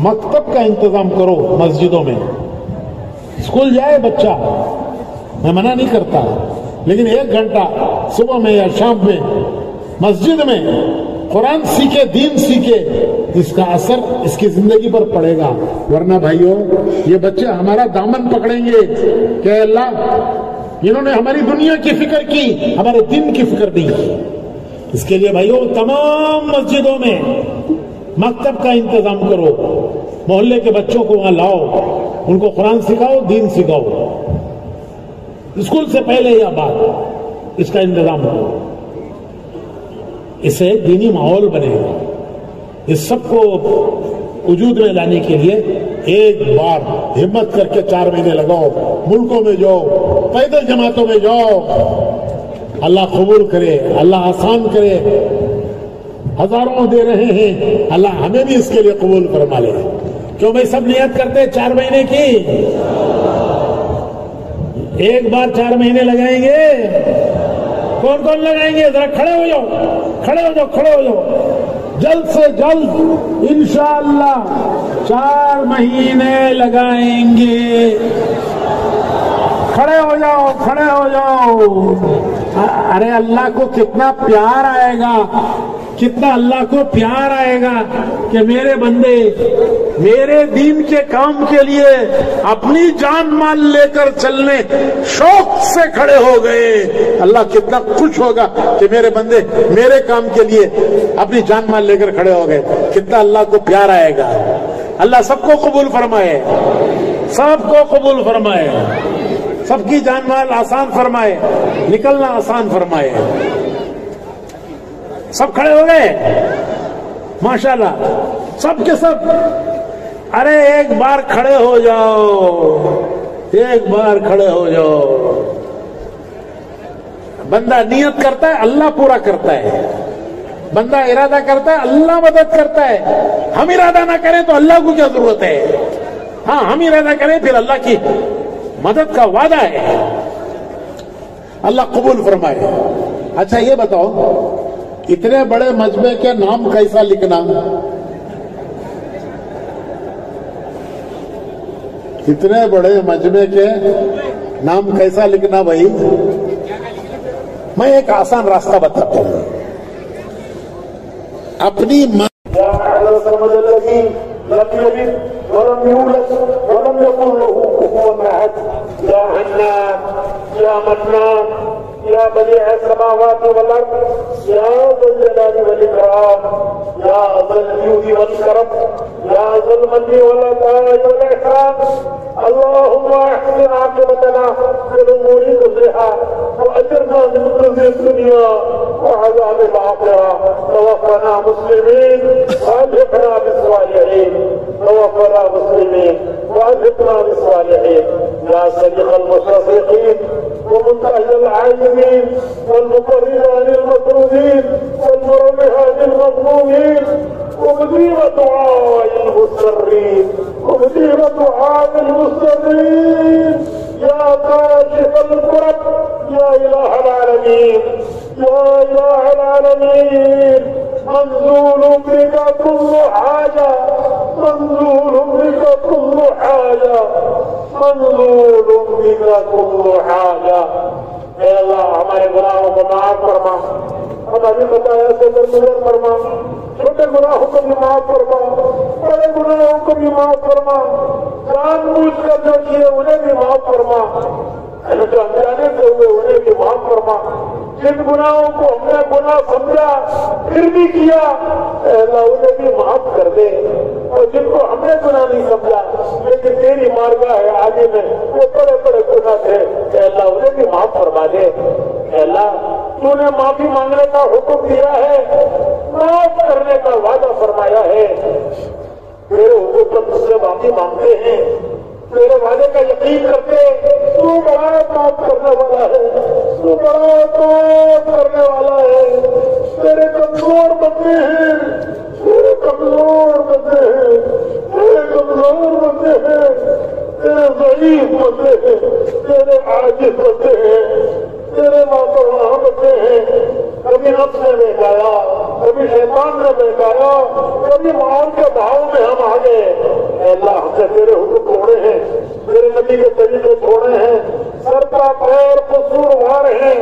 مکتب کا انتظام کرو. مسجدوں میں اسکول جائے بچہ، میں منع نہیں کرتا، لیکن 1 گھنٹہ صبح میں یا شام میں مسجد میں قرآن سیکھے، دین سیکھے. اس کا اثر اس کی زندگی پر پڑے گا. ورنہ بھائیوں یہ بچے ہمارا دامن پکڑیں گے کہ اللہ انہوں نے ہماری دنیا کی فکر کی, ہمارے دین کی فکر نہیں کی. اس کے لیے بھائیوں تمام مسجدوں میں مکتب کا انتظام کرو, محلے کے بچوں کو وہاں لاؤ, ان کو قرآن سکھاؤ, دین سکھاؤ. اسکول سے پہلے یا بعد اس کا انتظام کرو. اسے دینی ماحول بنے گا. اس سب کو وجود میں لانے کے لیے ایک بار ہمت کر کے 4 مہینے لگاؤ, ملکوں میں جاؤ, پیدل جماعتوں میں جاؤ. اللہ قبول کرے, اللہ آسان کرے. ہزاروں دے رہے ہیں, اللہ ہمیں بھی اس کے لیے قبول فرما لے. کیوں بھائی سب نیت کرتے 4 مہینے کی؟ ایک بار 4 مہینے لگائیں گے. کون کون لگائیں گے؟ ذرا کھڑے ہو جاؤ, کھڑے ہو جاؤ, کھڑے ہو جاؤ. جلد سے جلد انشاءاللہ 4 مہینے لگائیں گے. کھڑے ہو جاؤ, کھڑے ہو جاؤ. ارے اللہ کو کتنا پیار آئے گا, کتنا اللہ کو پیار آئے گا کہ میرے بندے میرے دین کے کام کے لیے اپنی جان مال لے کر چلنے شوق سے کھڑے ہو گئے. اللہ کتنا خوش ہوگا کہ میرے بندے میرے کام کے لیے اپنی جان مال لے کر کھڑے ہو گئے. کتنا اللہ کو پیار آئے گا. اللہ سب کو قبول فرمائے, سب کو قبول فرمائے, سب کی جان مال آسان فرمائے, نکلنا آسان فرمائے. سب کھڑے ہو گئے ماشاءاللہ, سب کے سب. ارے ایک بار کھڑے ہو جاؤ, ایک بار کھڑے ہو جاؤ. بندہ نیت کرتا ہے, اللہ پورا کرتا ہے. بندہ ارادہ کرتا ہے, اللہ مدد کرتا ہے. ہم ارادہ نہ کریں تو اللہ کو کیا ضرورت ہے؟ ہاں ہم ارادہ کریں پھر اللہ کی مدد کا وعدہ ہے. اللہ قبول فرمائے. اچھا یہ بتاؤ, اتنے بڑے مجمع کے نام کیسا لکھنا؟ اتنے بڑے مجمع کے نام کیسا لکھنا بھائی؟ میں ایک آسان راستہ بتاتا ہوں. اپنی ولم يولد ولم يكن له كفوا احد. يا حنان يا منان يا بديع السماوات والارض يا ذا الجلال والاكرام يا ذا الجود والكرم يا ذا المن والعطاء والاحسان. اللهم احسن عاقبتنا في الامور كلها واجرنا من خزي الدنيا وعذاب الاخره. توفنا مسلمين والحقنا بالصالحين. توفنا مسلمين والحقنا بالصالحين. يا صديق المشرقين ومنتهى العالمين والمقرب عن المطرودين والمرمي عن المظلومين ومجيب دعاء المسرين ومجيب دعاء المسرين. يا كاشف الكرب يا إله العالمين يا إله العالمين. منزول بك كل حاجة, منزول بك كل حاجة, منزول بك كل حاجة. اے اللہ ہمارے گناہوں کو معاف فرما, ہماری خطایا سے درگزر فرما. چھوٹے گناہوں کو بھی معاف فرما, بڑے گناہوں کو بھی معاف فرما. جان بوجھ کر جو کیے انہیں بھی معاف فرما, جو انجانے سے ہوئے انہیں بھی معاف فرما. جن گناہوں کو ہم نے گناہ سمجھا پھر بھی کیا, اے اللہ انہیں بھی معاف کر دے. اور جن کو ہم نے گناہ نہیں سمجھا لیکن تیری مارگاہ ہے آگے میں وہ بڑے بڑے گناہ تھے, اے اللہ انہیں بھی معاف فرما دے. اے اللہ تو نے معافی مانگنے کا حکم دیا ہے, معاف کرنے کا وعدہ فرمایا ہے. میرے حکم پر تجھ سے معافی مانگتے ہیں, تیرے وعدے کا یقین کرتے. تو بڑا معاف کرنے والا ہے, تو بڑا معاف کرنے والا ہے. تیرے کمزور بندے ہیں, تیرے کمزور بندے ہیں, تیرے کمزور بندے ہیں, تیرے ضعیف بندے ہیں, تیرے عاجز بندے ہیں, تیرے لاپرواہ بندے ہیں. کبھی نفس نے بہکایا، کبھی شیطان نے بہکایا، کبھی ماحول کے بہاؤ میں ہم آ گئے۔ اے اللہ ہم نے تیرے حکم چھوڑے ہیں، تیرے نبی کے طریقے چھوڑے ہیں، سر کا پیر قصوروار ہیں،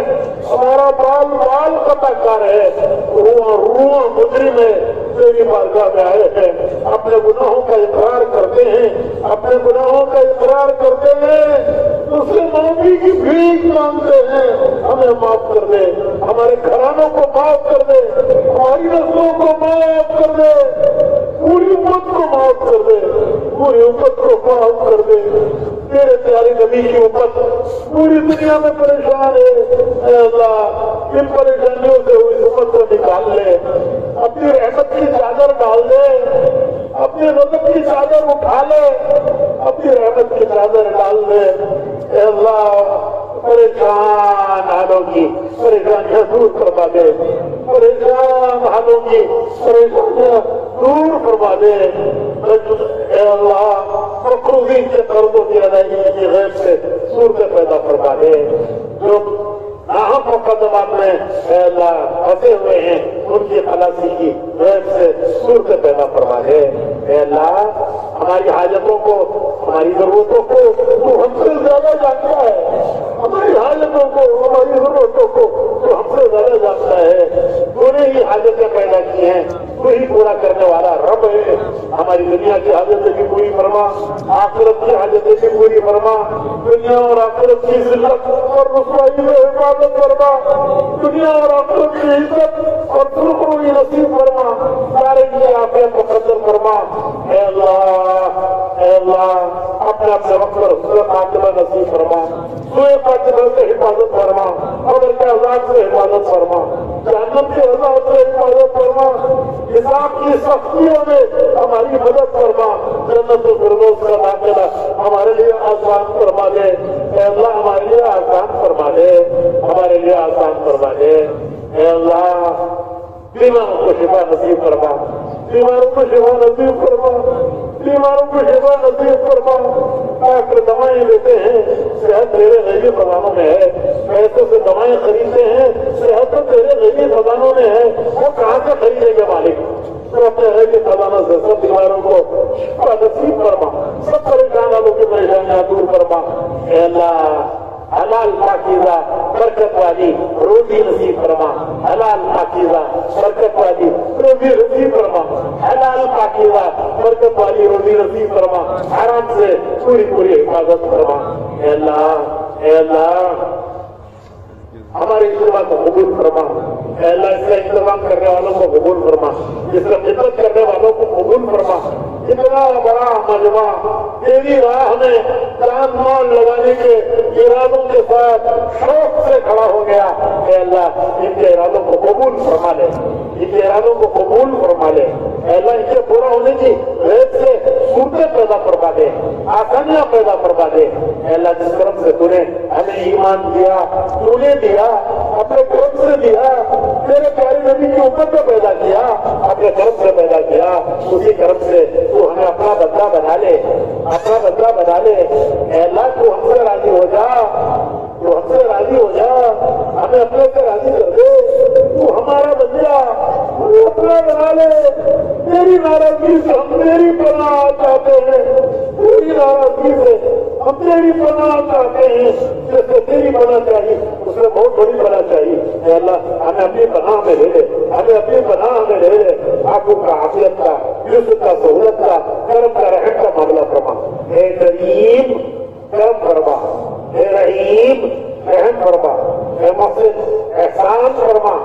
ہمارا بال بال قطع کر ہے، روح مجرم ہے، تیری بارگاہ میں آئے ہیں، اپنے گناہوں کا اقرار کرتے ہیں، اپنے گناہوں کا اقرار کرتے ہیں، اس سے معافی کی بھیک مانگتے ہیں۔ ہمیں معاف کر دے، ہمارے گھرانوں کو معاف کر دے، ہماری نسلوں کو معاف کر دے، پوری امت کو معاف کر دے، پوری امت کو معاف کر دے۔ تیرے پیارے نبی کی امت پوری دنیا میں پریشان ہے، اے اللہ ان پریشانیوں سے اس امت کو نکال لے، اپنی رحمت کی چادر ڈال دے، اپنی غضب کی چادر اٹھا لے، اپنی رحمت کی چادر ڈال دے۔ اے اللہ پریشان حالوں کی پریشانیاں دور فرما دے، پریشان حالوں کی پریشانیاں دور فرما دے۔ اے اللہ مقروضین کے قرضوں کی ادائیگی کی غیب سے صورتیں پیدا فرما دے، جو ناحق مقدمات میں اے اللہ پھنسے ہوئے ہیں ان کی خلاصی کی غیب سے صورتیں پیدا فرما دے۔ اے اللہ ہماری حاجتوں کو، ہماری ضرورتوں کو تو ہم سے زیادہ جانتا ہے، ہماری حاجتوں کو، ہماری ضرورتوں کو تو ہم سے زیادہ جانتا ہے۔ تو نے ہی حاجتیں پیدا کی ہیں، تو ہی پورا کرنے والا رب ہے۔ ہماری دنیا کی حاجتیں بھی پوری فرما، آخرت کی حاجتیں بھی پوری فرما، دنیا اور آخرت کی ذلت اور رسوائی میں حفاظت فرما، دنیا اور آخرت کی عزت اور سرخروئی نصیب فرما، سارے کی عافیت مقدر فرما۔ اے اللہ اپنے اپنے وقت پر حسن عاقبہ نصیب فرما، سوئے فاطمہ سے حفاظت فرما، قبر کے عذاب سے حفاظت فرما، جہنم کے عذاب سے حفاظت فرما، حساب کی سختیوں میں ہماری مدد فرما، جنت الفردوس کا داخلہ ہمارے لیے آسان فرما دے۔ اے اللہ ہمارے لیے آسان فرما دے، ہمارے لیے آسان فرما دے۔ اے اللہ بیماروں کو شفا نصیب فرما، بیماروں کو شفا نصیب فرما، بیماروں کو شفا نصیب فرما۔ ڈاکٹر دوائیں لیتے ہیں، صحت تیرے غیبی خزانوں میں ہے، پیسوں سے دوائیں خریدتے ہیں، صحت تو تیرے غیبی خزانوں میں ہے، وہ کہاں سے خریدیں گے مالک؟ تو اپنے غیبی خزانوں سے سب بیماروں کو شفا نصیب فرما، سب پریشان والوں کی پریشانیاں دور فرما۔ اے اللہ حلال پاکیزہ برکت والی روزی نصیب فرما، حلال پاکیزہ برکت والی روزی نصیب فرما، حلال پاکیزہ برکت والی روزی نصیب فرما، حرام سے پوری حفاظت فرما۔ اے اللہ ہمارے اجتماع کو قبول فرما، اے اللہ اس کا انتظام کرنے والوں کو قبول فرما، اس کا خدمت کرنے والوں کو قبول فرما۔ اتنا بڑا مجمع تیری راہ میں جان مال لگانے کے ارادوں کے ساتھ شوق سے کھڑا ہو گیا، اے اللہ ان کے ارادوں کو قبول فرما لے، ان کے ارادوں کو قبول فرما لے۔ اے اللہ ان کے پورا ہونے کی غیب سے صورتیں پیدا فرما دے، آسانیاں پیدا فرما دے۔ اے اللہ جس کرم سے تو نے ہمیں ایمان دیا، تو نے دیا اپنے کرم سے دیا، تیرے پیارے نبی کی امت میں پیدا کیا، اپنے کرم سے پیدا کیا، اسی کرم سے تو ہمیں اپنا بندہ بنا لے، اپنا بندہ بنا لے۔ اے اللہ تو ہم سے راضی ہو جا، تو ہم سے راضی ہو جا، ہمیں اپنے سے راضی کر دے، تو ہمارا بندہ ہمیں اپنا بنا لے۔ تیری ناراضگی سے ہم تیری پناہ چاہتے ہیں، تیری ناراضگی سے ہم تیری پناہ چاہتے ہیں، جس سے تیری پناہ چاہیے اس میں بہت بڑی پناہ چاہیے۔ اے اللہ ہمیں اپنی پناہ میں لے لے، ہمیں اپنی پناہ میں لے لے، آنکھوں کا عافیت کا، یسر کا، سہولت کا، کرم کا، رحم کا معاملہ فرما۔ اے کریم کرم فرما، اے رحیم رحم فرما، اے محسن احسان فرما،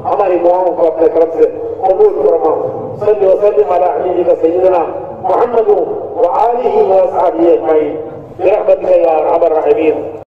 ہماری دعاؤں کو اپنے طرف سے قبول فرما۔ صلی وسلم علی حبیبک سیدنا محمد وآلہ وصحبہ اجمعین برحمتک یا ارحم الراحمین۔